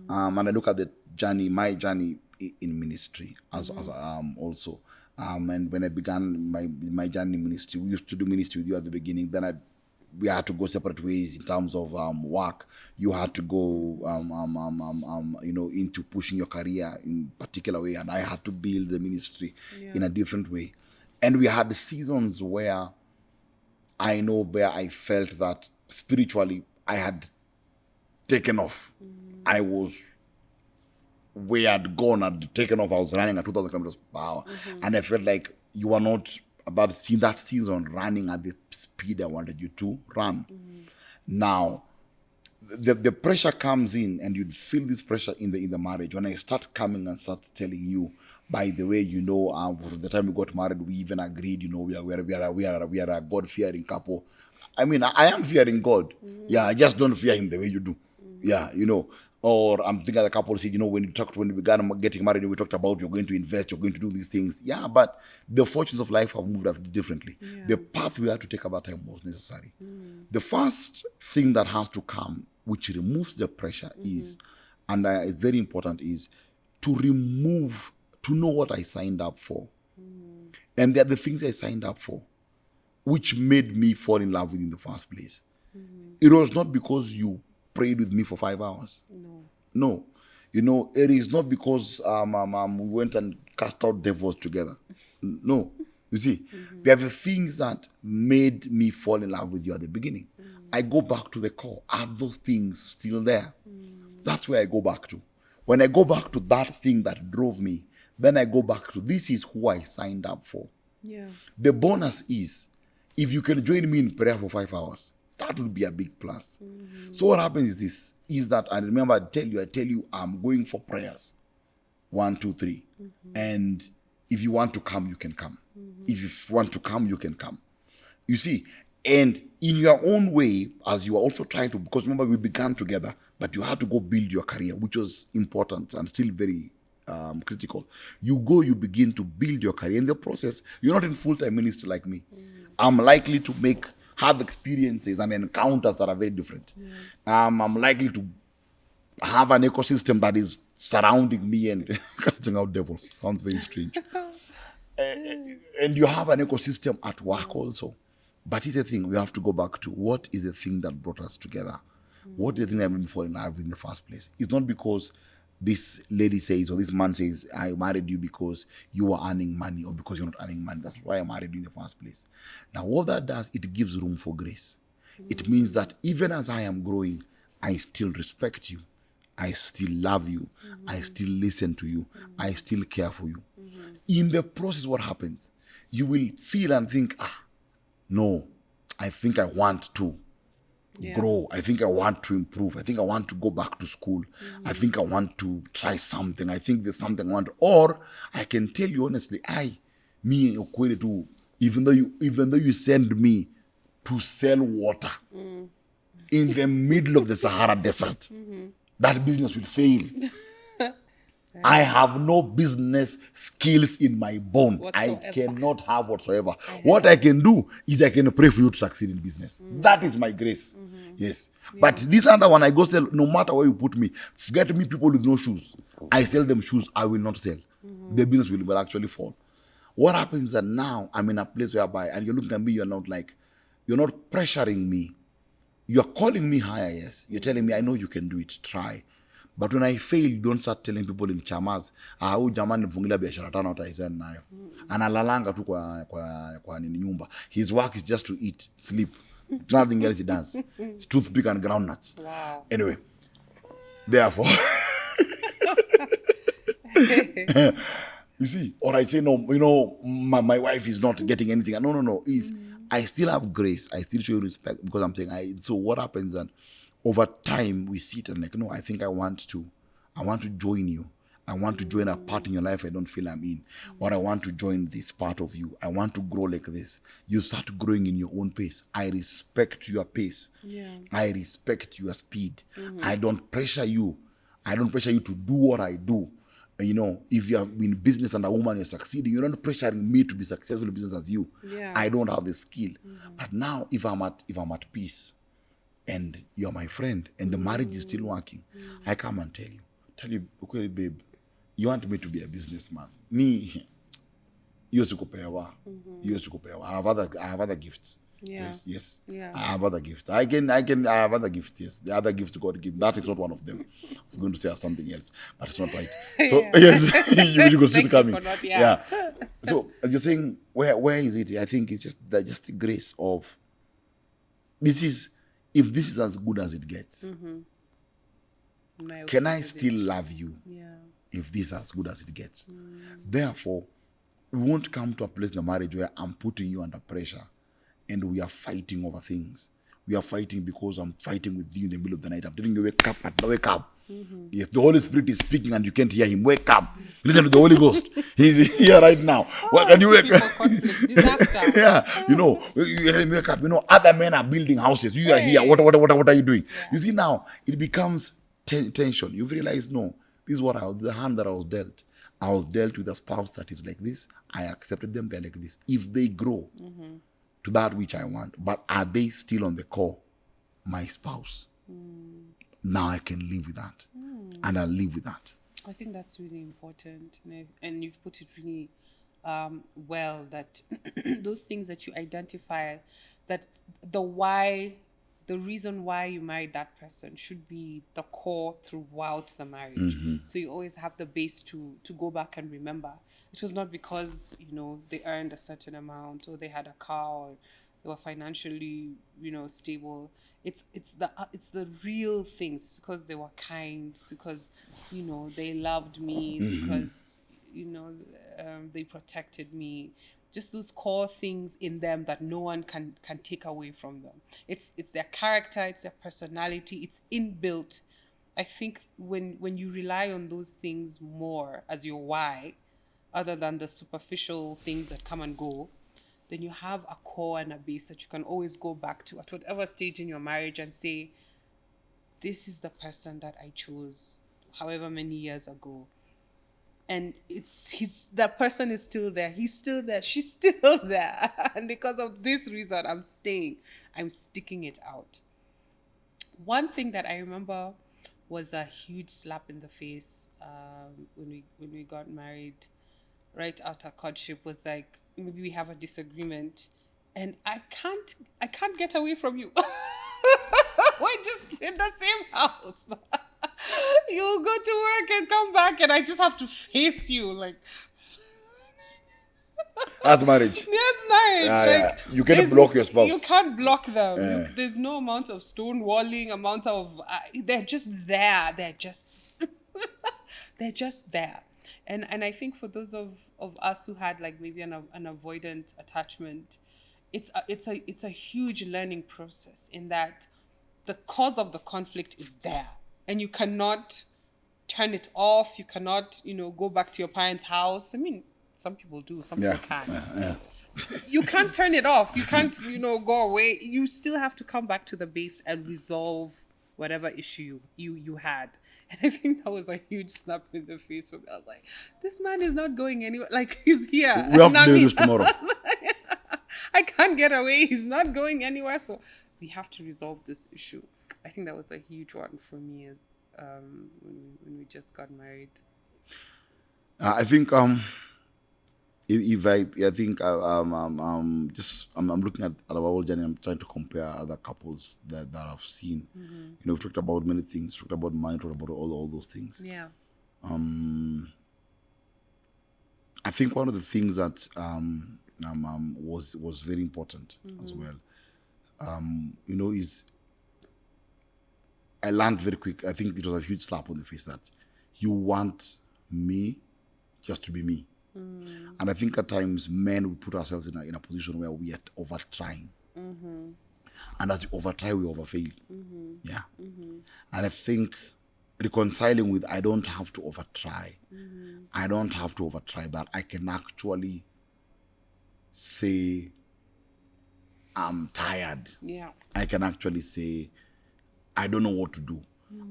And I look at the journey, my journey in ministry as also. And when I began my journey in ministry, we used to do ministry with you at the beginning. Then we had to go separate ways in terms of work. You had to go, into pushing your career in particular way, and I had to build the ministry in a different way. And we had seasons where I felt that spiritually I had taken off. I was where I'd gone, I'd taken off. I was running at 2,000 kilometers per hour, and I felt like you were not about to see that season running at the speed I wanted you to run. Now, the pressure comes in, and you'd feel this pressure in the marriage. When I start coming and start telling you, by the way, the time we got married, we even agreed, we are a God-fearing couple. I mean, I am fearing God. Yeah, I just don't fear Him the way you do. Yeah, Or I'm thinking the couple said, when we began getting married, we talked about you're going to invest, you're going to do these things. Yeah, but the fortunes of life have moved up differently. Yeah. The path we had to take at that time was necessary. The first thing that has to come, which removes the pressure, is, and it's very important, is to know what I signed up for. And they're the things I signed up for, which made me fall in love with you in the first place. It was not because you prayed with me for 5 hours. No. It is not because we went and cast out devils together. No. You see, there are the things that made me fall in love with you at the beginning. I go back to the core. Are those things still there? That's where I go back to. When I go back to that thing that drove me, then I go back to this is who I signed up for. Yeah. The bonus is, if you can join me in prayer for 5 hours, that would be a big plus. So what happens is that, I remember I tell you, I'm going for prayers. 1, 2, 3. And if you want to come, you can come. If you want to come, you can come. You see, and in your own way, as you are also trying to, because remember we began together, but you had to go build your career, which was important and still very critical. You begin to build your career. In the process, you're not in full-time ministry like me. I'm likely to have experiences and encounters that are very different. I'm likely to have an ecosystem that is surrounding me and casting out devils. Sounds very strange. And you have an ecosystem at work also. But it's a thing we have to go back to. What is the thing that brought us together? What is the thing that made me fall in love in the first place? It's not because this lady says or this man says, I married you because you are earning money or because you're not earning money. That's why I married you in the first place. Now, what that does, it gives room for grace. It means that even as I am growing, I still respect you. I still love you. I still listen to you. I still care for you. In the process, what happens? You will feel and think, no, I think I want to grow. I think I want to improve. I think I want to go back to school. I think I want to try something. I think there's something I want. Or I can tell you honestly, me Okwere too, even though you send me to sell water in the middle of the Sahara Desert, that business will fail. I have no business skills in my bone. Whatsoever. I cannot have whatsoever. What I can do is I can pray for you to succeed in business. That is my grace. Yes. Yeah. But this other one, I go sell, no matter where you put me, get me people with no shoes. I sell them shoes, I will not sell. The business will actually fall. What happens is that now I'm in a place whereby, and you're looking at me, you're not pressuring me. You're calling me higher, yes. You're telling me, I know you can do it, try. But when I fail, you don't start telling people in chamas, huyu jamani mfungilia biashara tano ataizana nayo. Analalanga tu kwa nyumba. His work is just to eat, sleep. Nothing else he does. It's toothpick and groundnuts. Wow. Anyway, therefore, you see, or I say, no, my wife is not getting anything. No. I still have grace. I still show respect because I'm saying, so what happens then? Over time, we sit and no, I think I want to join you. I want to join a part in your life I don't feel I'm in. Or I want to join this part of you. I want to grow like this. You start growing in your own pace. I respect your pace. Yeah. I respect your speed. I don't pressure you. I don't pressure you to do what I do. If you have been in business and a woman is succeeding, you're not pressuring me to be successful in business as you. Yeah. I don't have the skill. But now, if I'm at peace, and you're my friend, and the marriage is still working, I come and tell you, okay, babe, you want me to be a businessman. Me, you sikupewa. I have other gifts. Yeah. Yes. Yeah. I have other gifts. I have other gifts, yes. The other gifts God give. That is not one of them. I was going to say something else, but it's not right. So yes, you could see it coming. Yeah. So as you're saying, where is it? I think it's just the grace of if this is as good as it gets, can I still love you? Yeah. If this is as good as it gets. Therefore, we won't come to a place in the marriage where I'm putting you under pressure and we are fighting over things. We are fighting because I'm fighting with you in the middle of the night. I'm telling you, wake up. Yes, the Holy Spirit is speaking and you can't hear him. Wake up. Listen to the Holy Ghost. He's here right now. Why can you wake up? Disaster. Yeah, you wake up. Other men are building houses. You are here. What are you doing? Yeah. You see, now it becomes tension. You've realized, no, this is the hand that I was dealt. I was dealt with a spouse that is like this. I accepted them, they're like this. If they grow to that which I want, but are they still on the core, my spouse? Now I can live with that. And I'll live with that. I think that's really important. And you've put it really well, that those things that you identify, that the reason why you married that person should be the core throughout the marriage. So you always have the base to go back and remember. It was not because, they earned a certain amount or they had a car or they were financially, stable. It's the real things. It's because they were kind. It's because, they loved me. It's because, they protected me. Just those core things in them that no one can take away from them. It's their character, it's their personality, it's inbuilt. I think when you rely on those things more as your why, other than the superficial things that come and go, then you have a core and a base that you can always go back to at whatever stage in your marriage and say, this is the person that I chose however many years ago. And that person is still there. He's still there. She's still there. And because of this reason, I'm staying. I'm sticking it out. One thing that I remember was a huge slap in the face when we got married. Right after courtship was like, maybe we have a disagreement, and I can't get away from you. We're just in the same house. You'll go to work and come back, and I just have to face you. Like, that's marriage. That's marriage. You can't block your spouse. You can't block them. There's no amount of stonewalling, amount of they're just there. They're just they're just there. And I think for those of us who had like maybe an avoidant attachment, it's a huge learning process in that the cause of the conflict is there. And you cannot turn it off. You cannot, go back to your parents' house. I mean, some people do. Some people can. You can't turn it off. You can't, go away. You still have to come back to the base and resolve whatever issue you had. And I think that was a huge slap in the face for me. I was like, this man is not going anywhere. Like, he's here. We have to do this tomorrow. I can't get away. He's not going anywhere. So we have to resolve this issue. I think that was a huge one for me when we just got married. I think I'm looking at our whole journey. I'm trying to compare other couples that I've seen. We've talked about many things. Talked about money. Talked about all those things. Yeah. I think one of the things that was very important as well. Is I learned very quick. I think it was a huge slap on the face that you want me just to be me. And I think at times men we put ourselves in a position where we are over trying. And as we over try, we over fail. Yeah. And I think reconciling with I don't have to over try. I don't have to over try that. I can actually say I'm tired. Yeah. I can actually say I don't know what to do.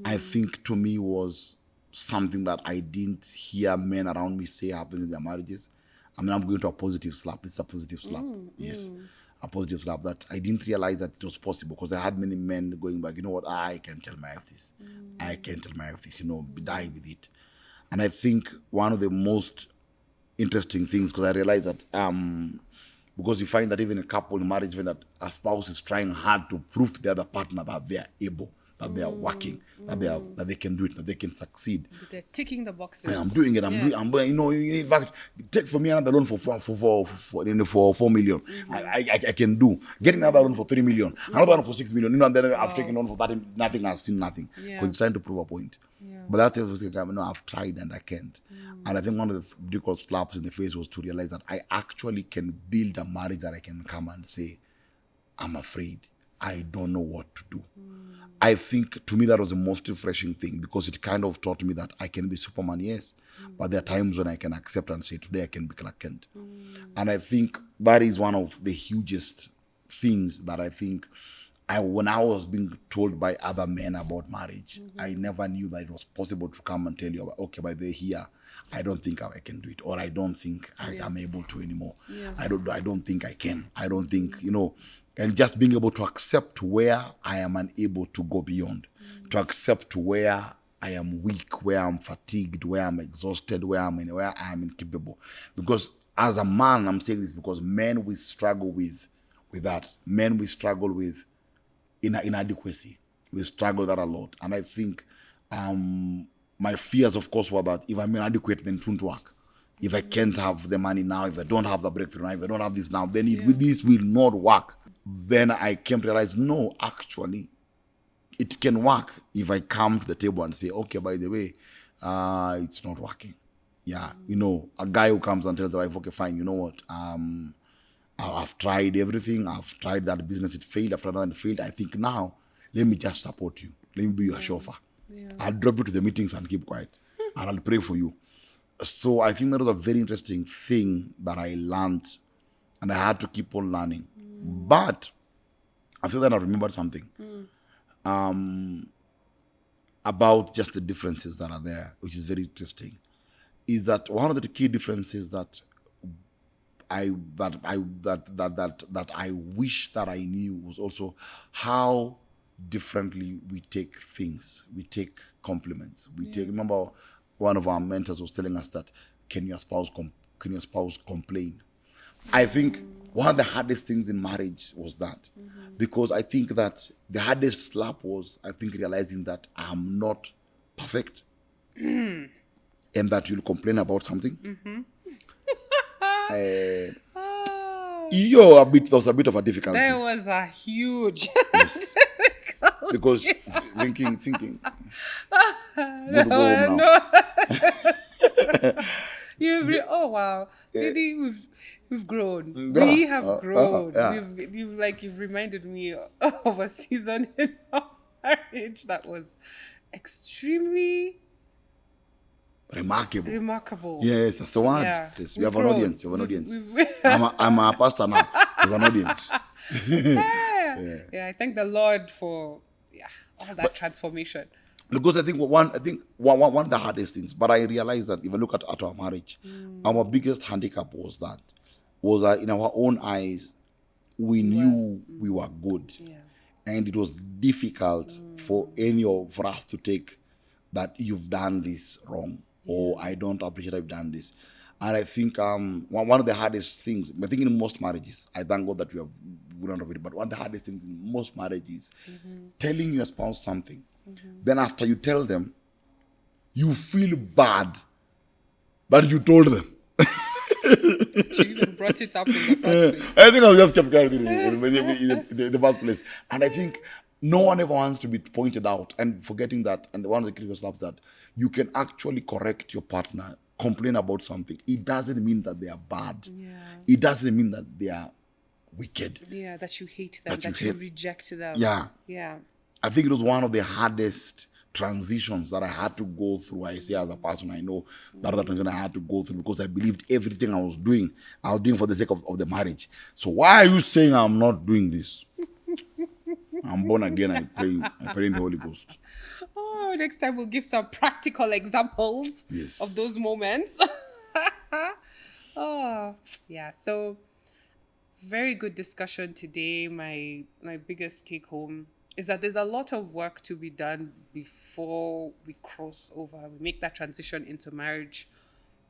I think to me was something that I didn't hear men around me say happens in their marriages. I mean, I'm going to a positive slap. It's a positive slap. Yes. a positive slap, that I didn't realize that it was possible, because I had many men going back, you know what, I can tell my wife this. I can tell my wife this, die with it. And I think one of the most interesting things, because I realized that because you find that even a couple in marriage, when that a spouse is trying hard to prove to the other partner that they are able, that they are working, that they can do it, that they can succeed. They're ticking the boxes. I'm doing it. I'm doing. In fact, take for me another loan for 4 million. I can do. Getting another loan for 3 million. Another one for 6 million. And then I've taken on for that. Nothing. I've seen nothing, because it's trying to prove a point. But that's I've tried and I can't. And I think one of the difficult slaps in the face was to realize that I actually can build a marriage that I can come and say, I'm afraid. I don't know what to do. I think, to me, that was the most refreshing thing, because it kind of taught me that I can be Superman, yes, but there are times when I can accept and say, today I can be Clark Kent. And I think that is one of the hugest things that I think, when I was being told by other men about marriage, I never knew that it was possible to come and tell you, okay, by the way, here, I don't think I can do it, or I don't think I am able to anymore. I don't think I can. I don't think, and just being able to accept where I am unable to go beyond, to accept where I am weak, where I'm fatigued, where I'm exhausted, where I am incapable. Because as a man, I'm saying this because men, we struggle with that. Men, we struggle with inadequacy. We struggle with that a lot. And I think my fears, of course, were that if I'm inadequate, then it won't work. If I can't have the money now, if I don't have the breakthrough now, if I don't have this now, then this will not work. Then I came to realize, no, actually, it can work if I come to the table and say, okay, by the way, it's not working. Yeah, a guy who comes and tells the wife, okay, fine, you know what, I've tried everything. I've tried that business, it failed. I've tried that, it failed. I think now, let me just support you. Let me be your chauffeur. I'll drop you to the meetings and keep quiet. And I'll pray for you. So I think that was a very interesting thing that I learned, and I had to keep on learning. But after that, I remembered something about just the differences that are there, which is very interesting. Is that one of the key differences that I wish that I knew was also how differently we take things. We take compliments. Remember, one of our mentors was telling us that, can your spouse complain? I think one of the hardest things in marriage was that, because I think that the hardest slap was, I think, realizing that I'm not perfect and that you'll complain about something. There was a bit of a difficulty. There was a huge yes. Because thinking good go home now. Oh wow, really, we've grown. We have grown. You've reminded me of a season in our marriage that was extremely remarkable. Yes, that's the one. Yeah. Yes, we have an audience. I'm a pastor now. We have an audience. Yeah, I thank the Lord for all that transformation. Because I think one of the hardest things, but I realized that if I look at our marriage, our biggest handicap was that in our own eyes, we knew we were good. Yeah. And it was difficult for us to take that you've done this wrong, or I don't appreciate you've done this. And I think one of the hardest things, I think in most marriages, I thank God that we don't have it, but one of the hardest things in most marriages, telling your spouse something, then after you tell them, you feel bad that you told them. You even brought it up in the first place. I think I just kept carrying it in the first place. And I think no one ever wants to be pointed out, and forgetting that, and one of the critical stuff that you can actually correct your partner, complain about something. It doesn't mean that they are bad. Yeah. It doesn't mean that they are wicked. Yeah, that you hate them, that you reject them. Yeah. Yeah. I think it was one of the hardest transitions that I had to go through. I say as a person, I know that other transition I had to go through, because I believed everything I was doing for the sake of the marriage. So why are you saying I'm not doing this? I'm born again. I pray in the Holy Ghost. Oh, next time we'll give some practical examples of those moments. Oh, yeah. So Very good discussion today. My biggest take home is that there's a lot of work to be done before we cross over, we make that transition into marriage.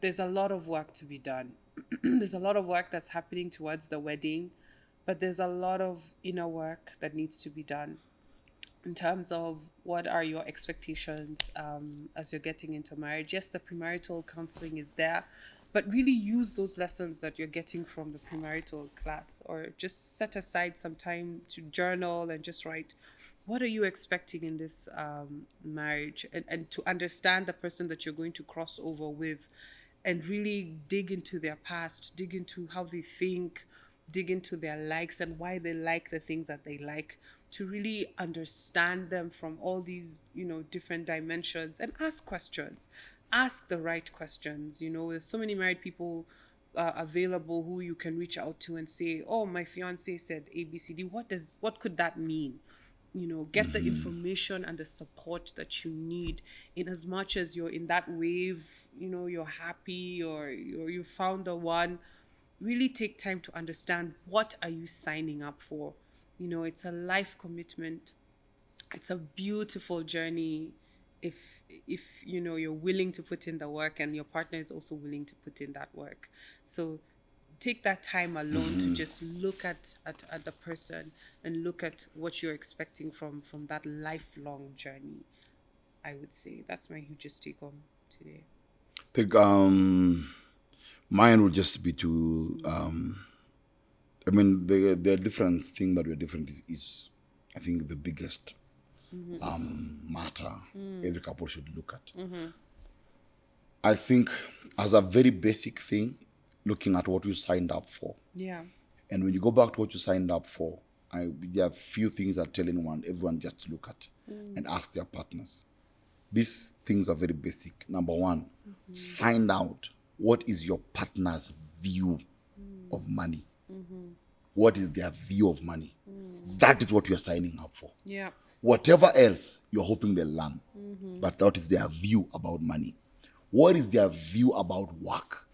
There's a lot of work to be done. There's a lot of work that's happening towards the wedding, but there's a lot of inner work that needs to be done in terms of what are your expectations as you're getting into marriage. Yes, the premarital counseling is there, but really use those lessons that you're getting from the premarital class, or just set aside some time to journal and just write, what are you expecting in this marriage, and to understand the person that you're going to cross over with, and really dig into their past, dig into how they think, dig into their likes and why they like the things that they like, to really understand them from all these, different dimensions, and ask questions. Ask the right questions. There's so many married people available who you can reach out to and say, oh, my fiance said ABCD. What could that mean? Get the information and the support that you need, in as much as you're in that wave, you're happy, or you found the one. Really take time to understand, what are you signing up for? It's a life commitment. It's a beautiful journey if you're willing to put in the work, and your partner is also willing to put in that work. So take that time alone to just look at the person, and look at what you're expecting from that lifelong journey. I would say that's my hugest take home today. I think mine would just be to, the difference thing that we're different is I think the biggest matter every couple should look at. I think as a very basic thing, looking at what you signed up for. Yeah. And when you go back to what you signed up for, there are few things I tell everyone just to look at and ask their partners. These things are very basic. Number one, find out what is your partner's view of money. What is their view of money? That is what you're signing up for. Yeah. Whatever else, you're hoping they'll learn. But that is their view about money. What is their view about work?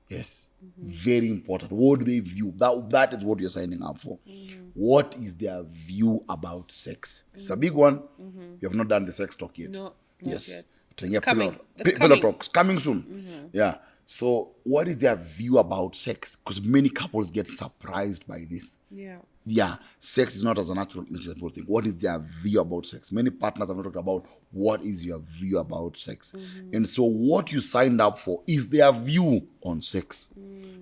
Yes. Very important. What do they view? That is what you're signing up for. What is their view about sex? It's a big one. You have not done the sex talk yet. No, yes. yet. It's coming. Pillow talks coming soon. Yeah. So what is their view about sex? Because many couples get surprised by this. Yeah. Yeah, sex is not as a natural, incidental thing. What is their view about sex? Many partners have not talked about what is your view about sex. And so what you signed up for is their view on sex.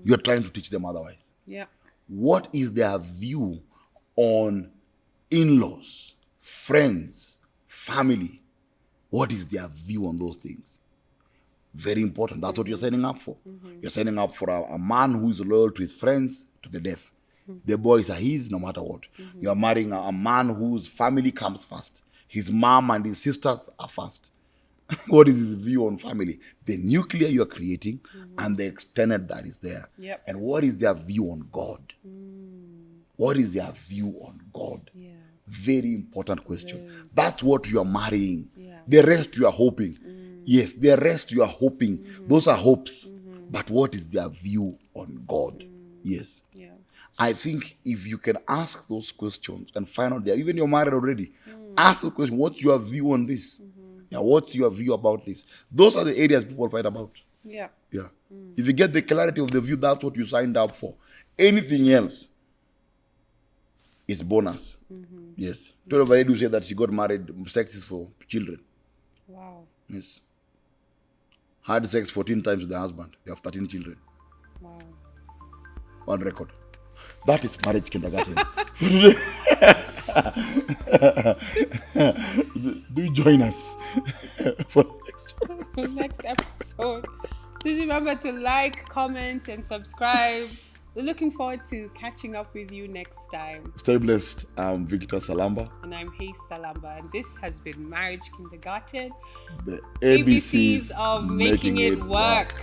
You're trying to teach them otherwise. Yeah. What is their view on in-laws, friends, family? What is their view on those things? Very important. That's what you're signing up for. You're signing up for a man who is loyal to his friends to the death. The boys are his no matter what. You're marrying a man whose family comes first. His mom and his sisters are first. What is his view on family? The nuclear you're creating and the extended that is there. Yep. And what is their view on God? What is their view on God? Yeah. Very important question. That's what you are marrying. Yeah. The rest you are hoping. Yes, the rest you are hoping. Those are hopes. But what is their view on God? Yes. Yeah. I think if you can ask those questions and find out there, even you're married already, ask the question, what's your view on this? Yeah, what's your view about this? Those are the areas people fight about. Yeah. Yeah. If you get the clarity of the view, that's what you signed up for. Anything else is bonus. Yes. Tell of who said that she got married, sex is for children. Wow. Yes. Had sex 14 times with the husband. They have 13 children. Wow. On record. That is marriage kindergarten. Do join us for the next episode. Please remember to like, comment, and subscribe. We're looking forward to catching up with you next time. Stay blessed. I'm Victor Salamba. And I'm Salamba. And this has been Marriage Kindergarten. The ABCs of making it work.